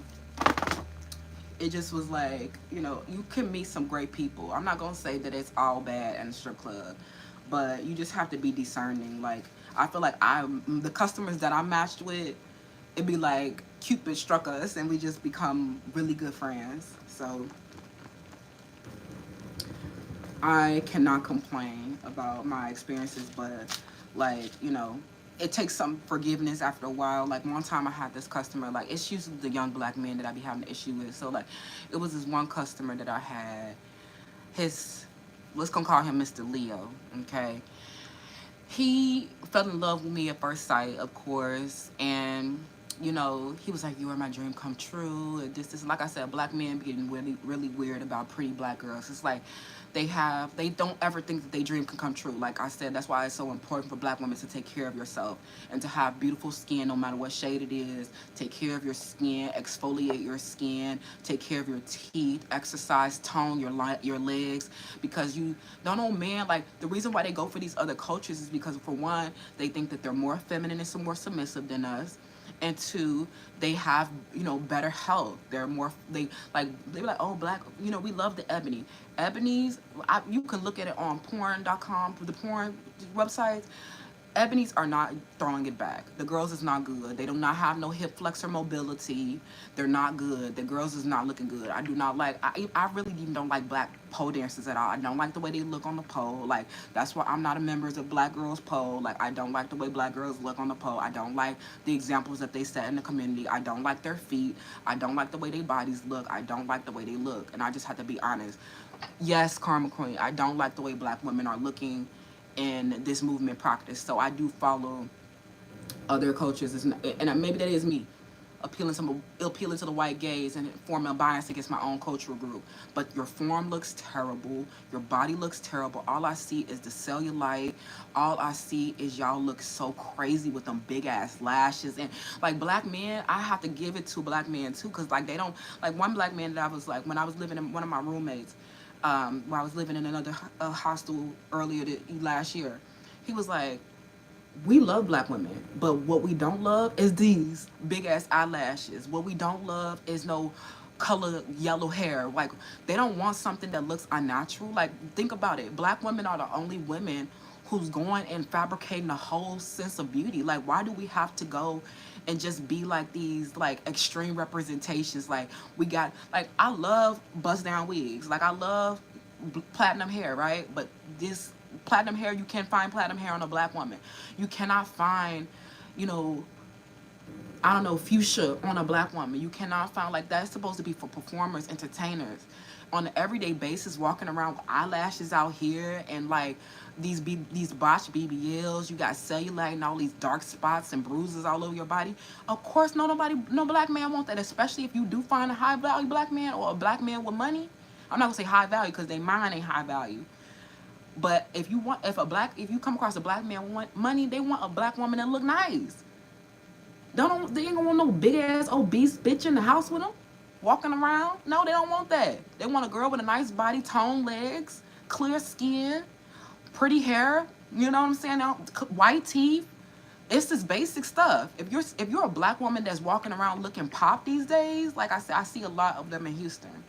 it just was like, you know, you can meet some great people. I'm not gonna say that it's all bad in a strip club, but you just have to be discerning. Like I feel like the customers that I matched with, it'd be like Cupid struck us and we just become really good friends. So I cannot complain about my experiences, but like, you know, it takes some forgiveness after a while. Like one time I had this customer, like it's usually the young black men that I be having an issue with. So like it was this one customer that I had, his, let's gonna call him Mr. Leo, okay? He fell in love with me at first sight, of course, and you know, he was like, "You are my dream come true." And this, like I said, black men getting really, really weird about pretty black girls. It's like they don't ever think that their dream can come true. Like I said, that's why it's so important for black women to take care of yourself and to have beautiful skin, no matter what shade it is. Take care of your skin, exfoliate your skin, take care of your teeth, exercise, tone your legs, because you don't know, man. Like the reason why they go for these other cultures is because for one, they think that they're more feminine and some more submissive than us, and two, they have, you know, better health. They're more, they're like, oh, black, you know, we love the ebonies. You can look at it on porn.com, the porn websites. Ebony's are not throwing it back. The girls is not good. They do not have no hip flexor mobility. They're not good. The girls is not looking good. I do not like, I really even don't like black pole dancers at all. I don't like the way they look on the pole. Like, that's why I'm not a member of Black Girls Pole. Like, I don't like the way black girls look on the pole. I don't like the examples that they set in the community. I don't like their feet. I don't like the way their bodies look. I don't like the way they look. And I just have to be honest. Yes, Karma Queen, I don't like the way black women are looking in this movement practice. So I do follow other cultures, and maybe that is me appealing to the white gaze and forming a bias against my own cultural group. But your form looks terrible, your body looks terrible. All I see is the cellulite. All I see is y'all look so crazy with them big ass lashes. And like black men, I have to give it to black men too, because like they don't, like one black man that I was like, when I was living in, one of my roommates, while I was living in another hostel last year, he was like, we love black women, but what we don't love is these big ass eyelashes. What we don't love is no color yellow hair. Like they don't want something that looks unnatural. Like think about it. Black women are the only women who's going and fabricating a whole sense of beauty. Like why do we have to go and just be like these like extreme representations? Like we got, like I love bust down wigs. Like I love platinum hair, right? But this platinum hair, you can't find platinum hair on a black woman. You cannot find, you know, I don't know, fuchsia on a black woman. You cannot find, like that's supposed to be for performers, entertainers. On an everyday basis, walking around with eyelashes out here and like these botched BBLs, you got cellulite and all these dark spots and bruises all over your body. Of course, no black man want that, especially if you do find a high value black man or a black man with money. I'm not gonna say high value because they mind ain't high value. But if you come across a black man want money, they want a black woman that look nice. They ain't gonna want no big ass obese bitch in the house with them, walking around. No, they don't want that. They want a girl with a nice body, toned legs, clear skin, pretty hair. You know what I'm saying? White teeth. It's this basic stuff. If you're a black woman that's walking around looking pop these days, like I said, I see a lot of them in Houston.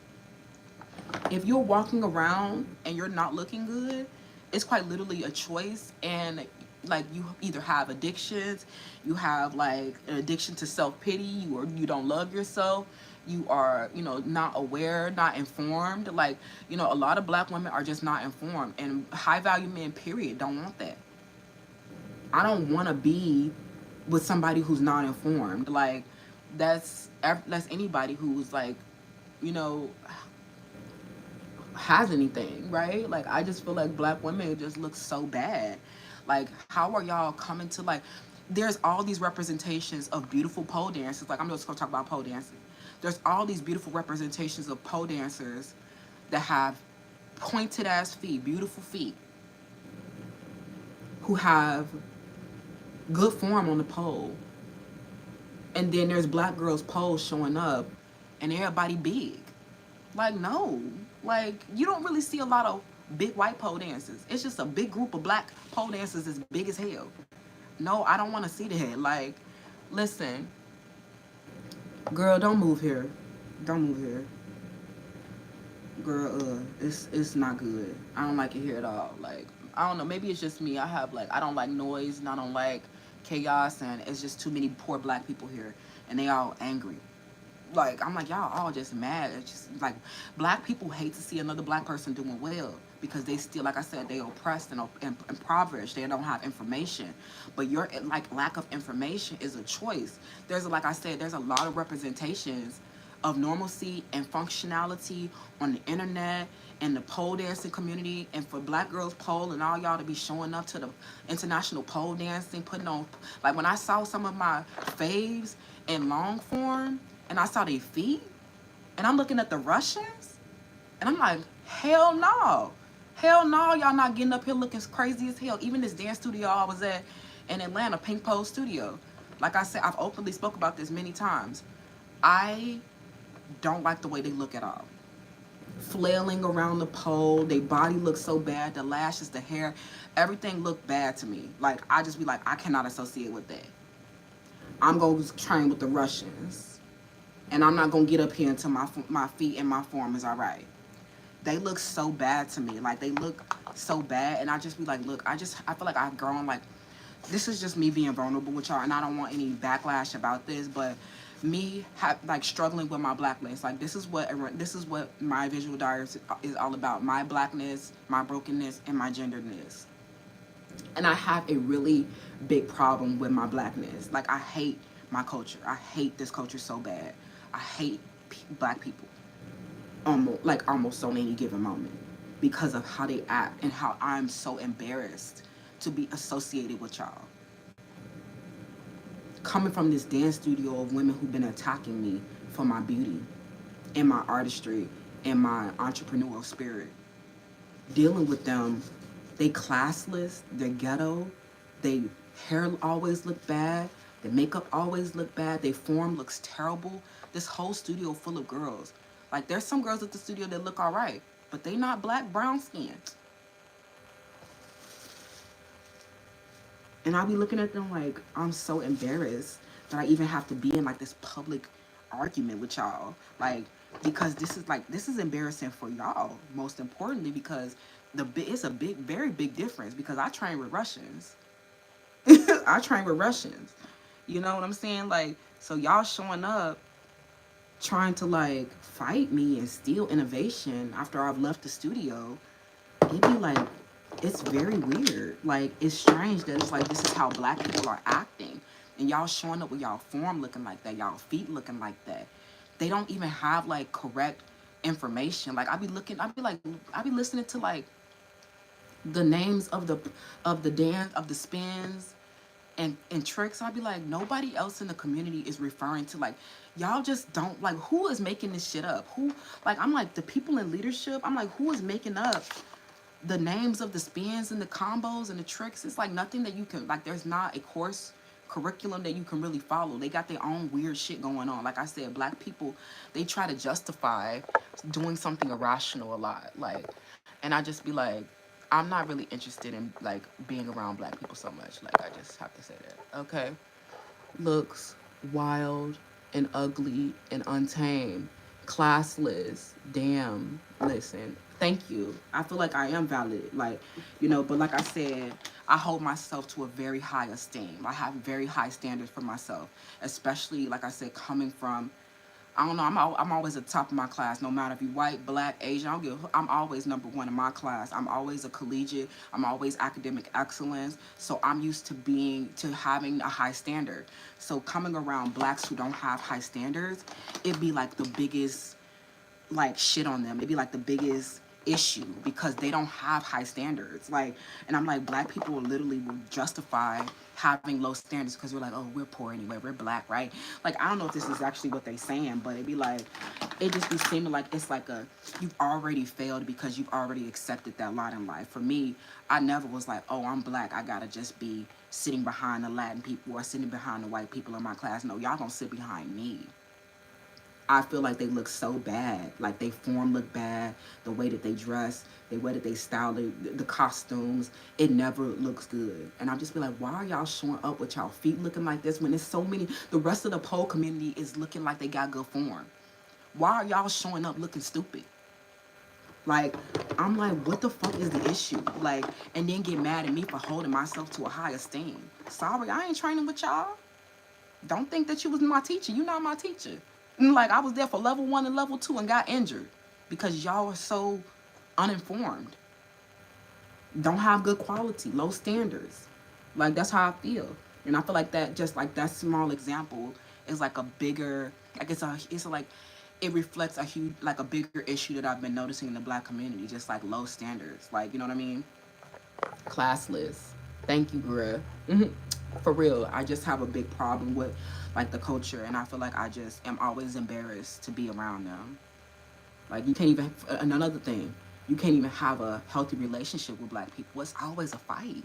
If you're walking around and you're not looking good, it's quite literally a choice. And like, you either have addictions, you have like an addiction to self-pity, or you don't love yourself, you are, not aware, not informed. Like, a lot of black women are just not informed, and high value men, period, don't want that. I don't want to be with somebody who's not informed. Like, that's anybody who's like, you know has anything, right? Like, I just feel like black women just look so bad. Like, how are y'all coming to, like, there's all these representations of beautiful pole dancers. Like, I'm just gonna talk about pole dancing. There's all these beautiful representations of pole dancers that have pointed ass feet, beautiful feet, who have good form on the pole. And then there's black girls poles showing up and everybody big. Like, no. Like, you don't really see a lot of big white pole dancers. It's just a big group of black pole dancers as big as hell. No, I don't want to see that. Like, listen, girl, don't move here. Don't move here. Girl, it's not good. I don't like it here at all. Like, I don't know, maybe it's just me. I don't like noise, and I don't like chaos, and it's just too many poor black people here, and they all angry. Like, I'm like, y'all all just mad. It's just like, black people hate to see another black person doing well, because they still, like I said, they oppressed and impoverished. They don't have information. But your, like, lack of information is a choice. Like I said, there's a lot of representations of normalcy and functionality on the internet and the pole dancing community, and for black girls pole and all y'all to be showing up to the international pole dancing, putting on, like, when I saw some of my faves in long form and I saw their feet, and I'm looking at the Russians, and I'm like, hell no. Hell no, y'all not getting up here looking crazy as hell. Even this dance studio I was at in Atlanta, Pink Pole Studio. Like I said, I've openly spoke about this many times. I don't like the way they look at all. Flailing around the pole, their body looks so bad, the lashes, the hair, everything looked bad to me. Like, I just be like, I cannot associate with that. I'm going to train with the Russians, and I'm not going to get up here until my feet and my form is all right. They look so bad to me. Like, they look so bad, and I just be like, look, I feel like I've grown. Like, this is just me being vulnerable with y'all, and I don't want any backlash about this, but me like struggling with my blackness. Like, this is what my visual diaries is all about: my blackness, my brokenness, and my genderedness. And I have a really big problem with my blackness. Like, I hate my culture. I hate this culture so bad. I hate black people almost on any given moment, because of how they act and how I'm so embarrassed to be associated with y'all. Coming from this dance studio of women who've been attacking me for my beauty and my artistry and my entrepreneurial spirit, dealing with them, they classless, they're ghetto, they hair always look bad, their makeup always look bad, their form looks terrible. This whole studio full of girls. Like, there's some girls at the studio that look all right, but they not black, brown skin. And I'll be looking at them like, I'm so embarrassed that I even have to be in like this public argument with y'all. Like, because this is embarrassing for y'all, most importantly, because it's a big, very big difference, because I train with Russians. I train with Russians. You know what I'm saying? Like, so y'all showing up trying to like fight me and steal innovation after I've left the studio, it'd be like, it's very weird. Like, it's strange that it's like, this is how black people are acting. And y'all showing up with y'all form looking like that, y'all feet looking like that. They don't even have like correct information. Like, I be listening to like the names of the dance, of the spins and tricks. I'd be like, nobody else in the community is referring to, like, y'all just don't, like, who is making this shit up? Who, like, I'm like, the people in leadership, I'm like, who is making up the names of the spins and the combos and the tricks? It's like nothing that you can, like, there's not a course curriculum that you can really follow. They got their own weird shit going on. Like I said, black people, they try to justify doing something irrational a lot. Like, and I just be like, I'm not really interested in like being around black people so much. Like, I just have to say that. Okay. Looks wild and ugly and untamed, classless. Damn. Listen, thank you. I feel like I am valid. Like, but like I said, I hold myself to a very high esteem. I have very high standards for myself, especially, like I said, coming from, I don't know. I'm always at the top of my class, no matter if you white, black, Asian. I don't give. I'm always number one in my class. I'm always a collegiate. I'm always academic excellence. So I'm used to having a high standard. So coming around blacks who don't have high standards, it'd be like the biggest like shit on them. It'd be like the biggest issue because they don't have high standards. Like, and I'm like, black people will justify having low standards because we're like, oh, we're poor anyway, we're black, right? Like, I don't know if this is actually what they saying, but it'd be like, it just be seeming like it's like you've already failed because you've already accepted that lot in life. For me, I never was like, oh, I'm black, I gotta just be sitting behind the Latin people or sitting behind the white people in my class. No, y'all gonna sit behind me. I feel like they look so bad. Like, they form look bad. The way that they dress, the way that they style the costumes, it never looks good. And I'll just be like, why are y'all showing up with y'all feet looking like this when there's so many? The rest of the pole community is looking like they got good form. Why are y'all showing up looking stupid? Like, I'm like, what the fuck is the issue? Like, and then get mad at me for holding myself to a high esteem. Sorry, I ain't training with y'all. Don't think that you was my teacher. You not my teacher. And like, I was there for level 1 and level 2 and got injured because y'all are so uninformed. Don't have good quality, low standards. Like, that's how I feel. And I feel like that, just like that small example is like a bigger, like it's like, it reflects a huge, like a bigger issue that I've been noticing in the black community, just like low standards. Like, you know what I mean? Classless. Thank you, Grwm. For real, I just have a big problem with like the culture, and I feel like I just am always embarrassed to be around them. Like, you can't even, another thing, you can't even have a healthy relationship with black people. It's always a fight.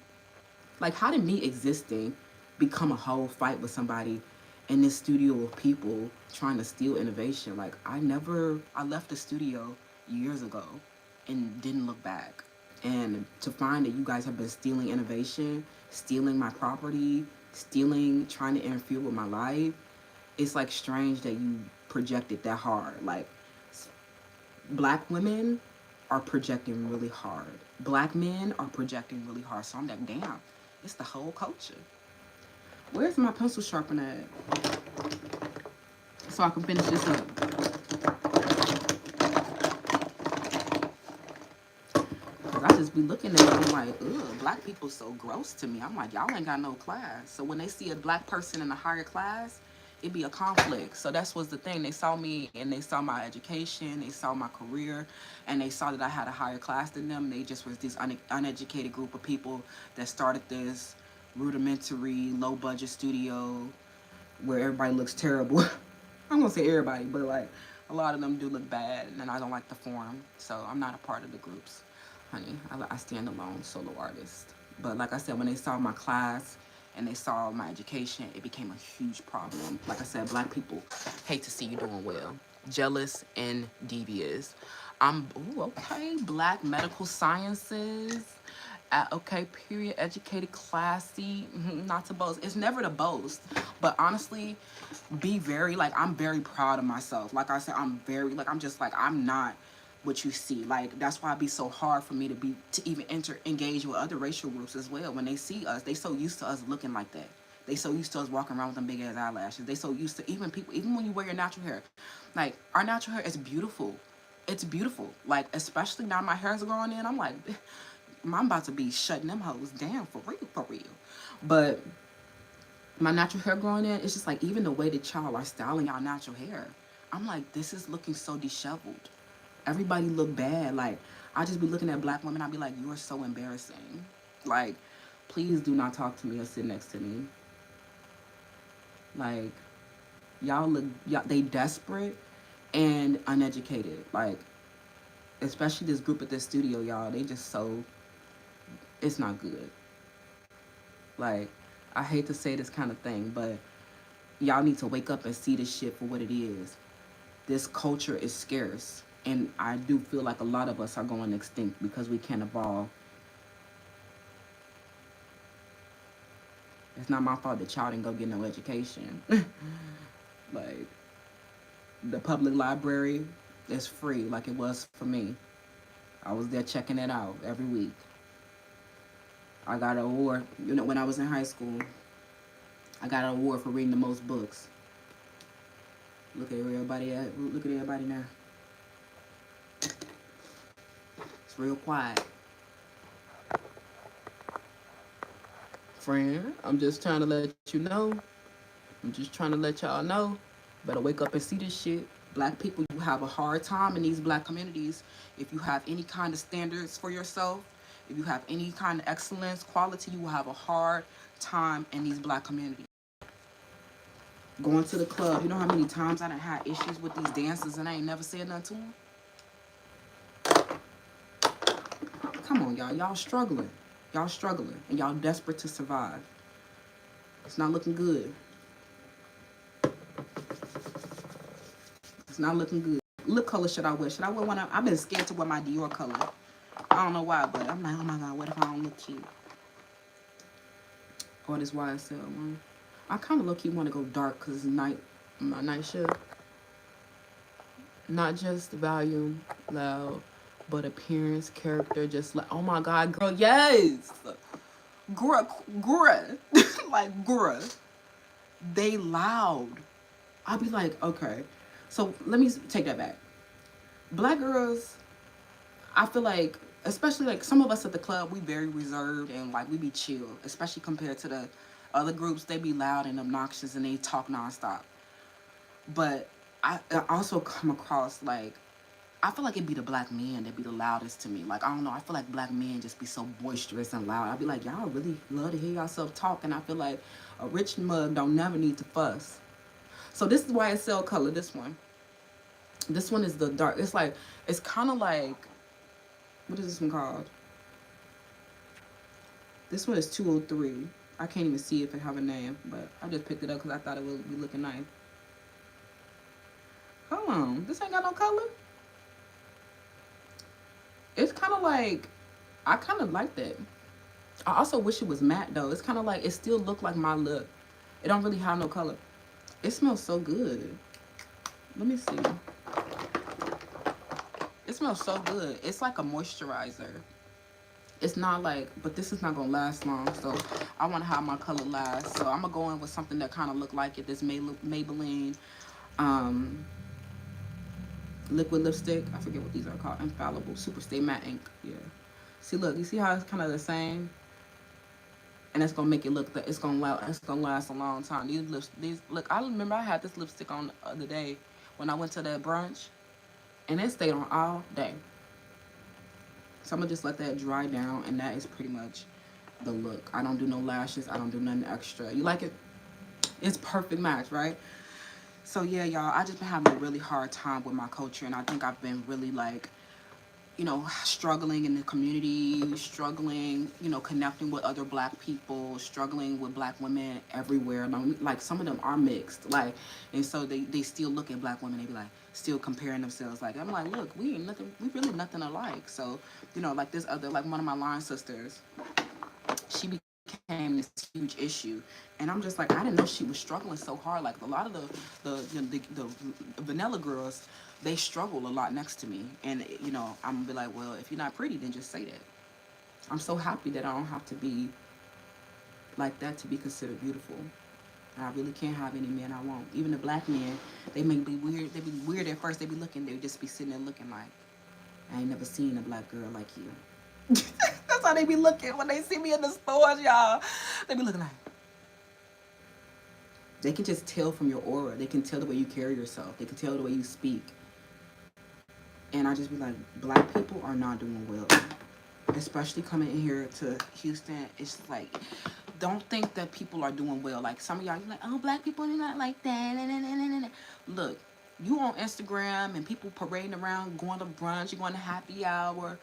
Like, how did me existing become a whole fight with somebody in this studio of people trying to steal innovation? Like, I left the studio years ago and didn't look back. And to find that you guys have been stealing innovation, stealing my property, trying to interfere with my life, it's like strange that you projected that hard. Like, black women are projecting really hard. Black men are projecting really hard. So I'm like, damn, it's the whole culture. Where's my pencil sharpener at? So I can finish this up. Cause I just be looking at them like, ugh, black people so gross to me. I'm like, y'all ain't got no class. So when they see a black person in a higher class, it be a conflict. So that's was the thing. They saw me and they saw my education, they saw my career, and they saw that I had a higher class than them. They just was this uneducated group of people that started this rudimentary, low budget studio where everybody looks terrible. I'm gonna say everybody, but like a lot of them do look bad, and I don't like the form. So I'm not a part of the groups, honey. I stand alone, solo artist. But like I said, when they saw my class and they saw my education, it became a huge problem. Like I said, black people hate to see you doing well. Jealous and devious. Okay, black medical sciences. Okay, period, educated, classy, not to boast. It's never to boast, but honestly, be very, like, I'm very proud of myself. Like I said, I'm just like, I'm not what you see. Like, that's why it be so hard for me to even engage with other racial groups as well. When they see us, they so used to us looking like that. They so used to us walking around with them big ass eyelashes. They so used to, even people, even when you wear your natural hair, like, our natural hair is beautiful. It's beautiful. Like, especially now my hair's growing in, I'm like, I'm about to be shutting them hoes down for real, for real. But my natural hair growing in, it's just like, even the way that y'all are styling y'all natural hair, I'm like, this is looking so disheveled. Everybody look bad. Like, I just be looking at black women, I be like, you are so embarrassing. Like, please do not talk to me or sit next to me. Like, they desperate and uneducated. Like, especially this group at this studio, y'all, they just so, it's not good. Like, I hate to say this kind of thing, but y'all need to wake up and see this shit for what it is. This culture is scarce, and I do feel like a lot of us are going extinct because we can't evolve It's not my fault that y'all didn't go get no education. Like, the public library is free like it was for me. I was there checking it out every week. I got an award, when I was in high school. I got an award for reading the most books. Look at everybody now. It's real quiet. Friend, I'm just trying to let you know. I'm just trying to let y'all know. Better wake up and see this shit. Black people, you have a hard time in these black communities. If you have any kind of standards for yourself, if you have any kind of excellence, quality, you will have a hard time in these black communities. Going to the club, you know how many times I done had issues with these dancers and I ain't never said nothing to them? Come on, y'all. Y'all struggling. Y'all struggling. And y'all desperate to survive. It's not looking good. It's not looking good. What color should I wear? Should I wear one? I've been scared to wear my Dior color. I don't know why, but I'm like, oh my God, what if I don't look cute? Or this YSL one. I kind of low-key want to go dark because it's my night shift. Not just volume, loud, but appearance, character, just like, oh my God, girl, yes! Grwm. Like, Grwm. They loud. I'll be like, okay. So let me take that back. Black girls, I feel like, especially like some of us at the club, we very reserved and like we be chill, especially compared to the other groups. They be loud and obnoxious and they talk nonstop. But I also come across like, I feel like it'd be the black men that be the loudest to me. Like, I don't know, I feel like black men just be so boisterous and loud. I'd be like, y'all really love to hear yourself talk. And I feel like a rich mug don't never need to fuss. So this is YSL color, this one. This one is the dark. It's like, it's kind of like, what is this one called? This one is 203. I can't even see if it have a name, but I just picked it up because I thought it would be looking nice. Hold on, this ain't got no color. It's kind of like, I kind of like that. I also wish it was matte though. It's kind of like, it still look like my look. It don't really have no color. It smells so good. Let me see. It smells so good. It's like a moisturizer. It's not like, but this is not gonna last long, so I want to have my color last. So I'm gonna go in with something that kind of look like it. This Maybelline liquid lipstick. I forget what these are called. Infallible Super Stay Matte Ink. Yeah. See, look, you see how it's kind of the same, and it's gonna make it look that it's gonna last a long time. These look. I remember I had this lipstick on the other day when I went to that brunch, and it stayed on all day. So I'm gonna just let that dry down, and that is pretty much the look. I don't do no lashes. I don't do nothing extra. You like it? It's perfect match, right? So yeah, y'all, I just been having a really hard time with my culture, and I think I've been really like, struggling in the community, struggling, connecting with other black people, struggling with black women everywhere. Like, some of them are mixed, like, and so they still look at black women, they be like, still comparing themselves. Like, I'm like, look, we really nothing alike. So, like this other, like one of my line sisters, she became this huge issue, and I'm just like, I didn't know she was struggling so hard. Like, a lot of the vanilla girls, they struggle a lot next to me, and I'm gonna be like, well, if you're not pretty, then just say that. I'm so happy that I don't have to be like that to be considered beautiful. I really can't have any men I want. Even the black men, they may be weird. They be weird at first. They be looking. They just be sitting there looking like, I ain't never seen a black girl like you. That's how they be looking when they see me in the stores, y'all. They be looking like. They can just tell from your aura. They can tell the way you carry yourself. They can tell the way you speak. And I just be like, black people are not doing well. Especially coming in here to Houston. It's like, don't think that people are doing well. Like, some of y'all, you're like, oh, black people are not like that. Look, you on Instagram and people parading around, going to brunch, you're going to happy hour.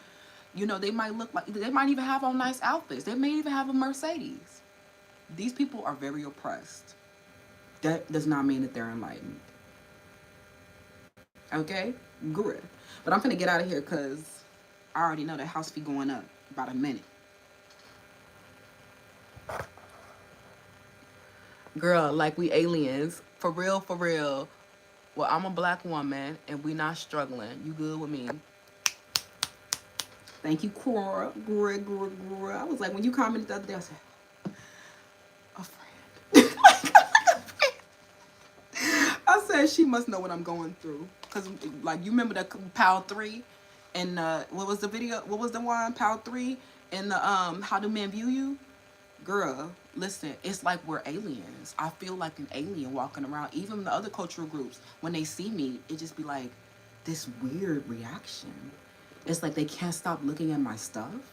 They might look like, they might even have on nice outfits. They may even have a Mercedes. These people are very oppressed. That does not mean that they're enlightened. Okay? Good. But I'm finna get out of here because I already know that house fee going up about a minute. Girl, like we aliens. For real, for real. Well, I'm a black woman and we not struggling. You good with me? Thank you, Cora. I was like, when you commented the other day, I said, a friend. I said, she must know what I'm going through. Because, like, you remember that PAL 3? And what was the video? What was the one? PAL 3? And the How Do Men View You? Girl, listen, it's like we're aliens. I feel like an alien walking around. Even the other cultural groups, when they see me, it just be like this weird reaction. It's like they can't stop looking at my stuff.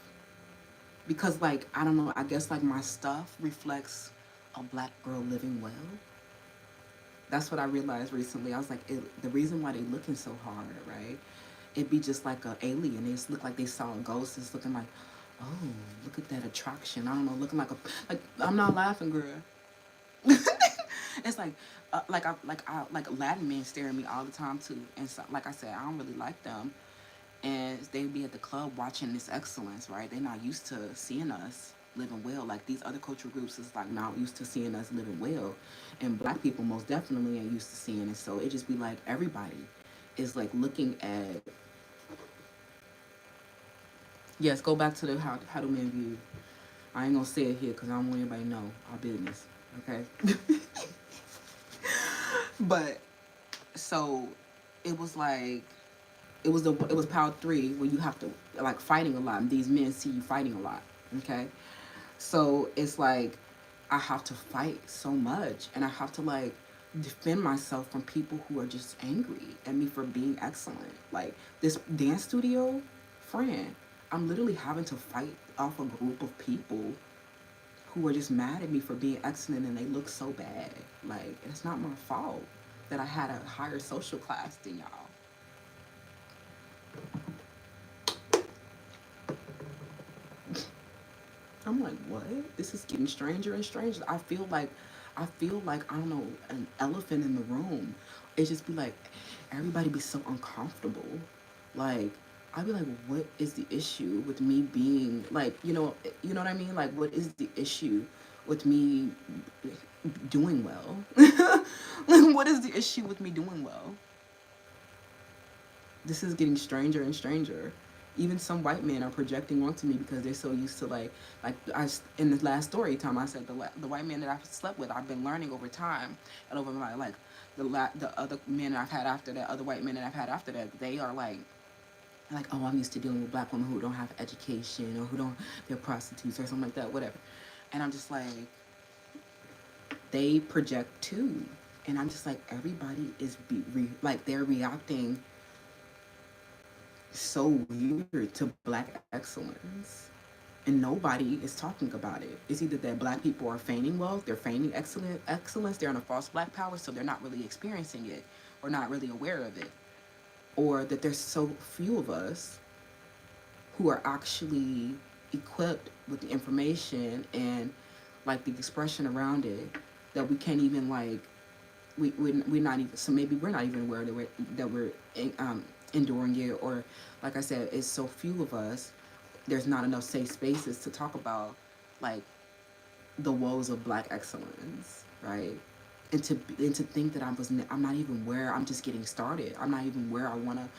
Because, like, I don't know, I guess, like, my stuff reflects a black girl living well. That's what I realized recently. I was like, the reason why they looking so hard, right? It'd be just like an alien. They just look like they saw a ghost. It's looking like, oh, look at that attraction. I don't know, looking like I'm not laughing, girl. It's like Latin men stare at me all the time too. And so, like I said, I don't really like them. And they be at the club watching this excellence, right? They're not used to seeing us living well. Like these other cultural groups is like not used to seeing us living well, and black people most definitely ain't used to seeing it. So it just be like everybody is like looking at. Yes, go back to the how do men view. I ain't gonna say it here because I don't want anybody to know our business. Okay. But so it was like it was power 3 where you have to like fighting a lot and these men see you fighting a lot. Okay. So it's like I have to fight so much and I have to like defend myself from people who are just angry at me for being excellent. Like this dance studio friend, I'm literally having to fight off a group of people who are just mad at me for being excellent and they look so bad. Like it's not my fault that I had a higher social class than y'all. I'm like, what? This is getting stranger and stranger. I feel like I don't know, an elephant in the room. It just be like, everybody be so uncomfortable. Like, I'd be like, what is the issue with me being like, you know what I mean? Like, what is the issue with me doing well? Like, what is the issue with me doing well? This is getting stranger and stranger. Even some white men are projecting onto me because they're so used to like I in the last story time I said the white men that I've slept with I've been learning over time and over my like the other men I've had after that other white men that I've had after that they are like oh I'm used to dealing with black women who don't have education or who don't they're prostitutes or something like that whatever and I'm just like they project too and I'm just like everybody is like they're reacting so weird to black excellence and nobody is talking about it. It's either that black people are feigning wealth, they're feigning excellence, they're in a false black power, so they're not really experiencing it or not really aware of it, or that there's so few of us who are actually equipped with the information and like the expression around it that we can't even like we're not even so maybe we're not even aware that we're enduring it or like I said it's so few of us there's not enough safe spaces to talk about like the woes of black excellence right and to think that I'm not even where I'm just getting started I'm not even where I want to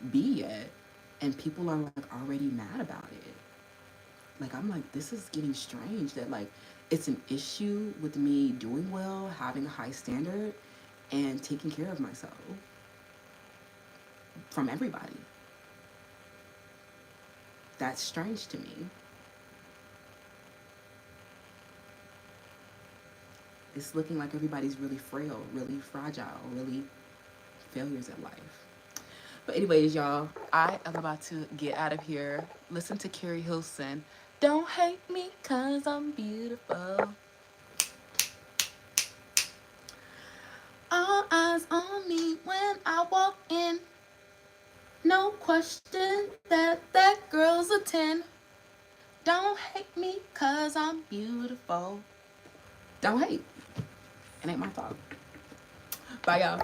be yet and people are like already mad about it like I'm like this is getting strange that like it's an issue with me doing well having a high standard and taking care of myself from everybody. That's strange to me. It's looking like everybody's really frail, really fragile, really failures at life. But anyways, y'all, I am about to get out of here. Listen to Carrie Hilson. Don't hate me cause I'm beautiful. All eyes on me when I walk in. No question that that girl's a 10. Don't hate me cause I'm beautiful. Don't hate. It ain't my fault. Bye, y'all.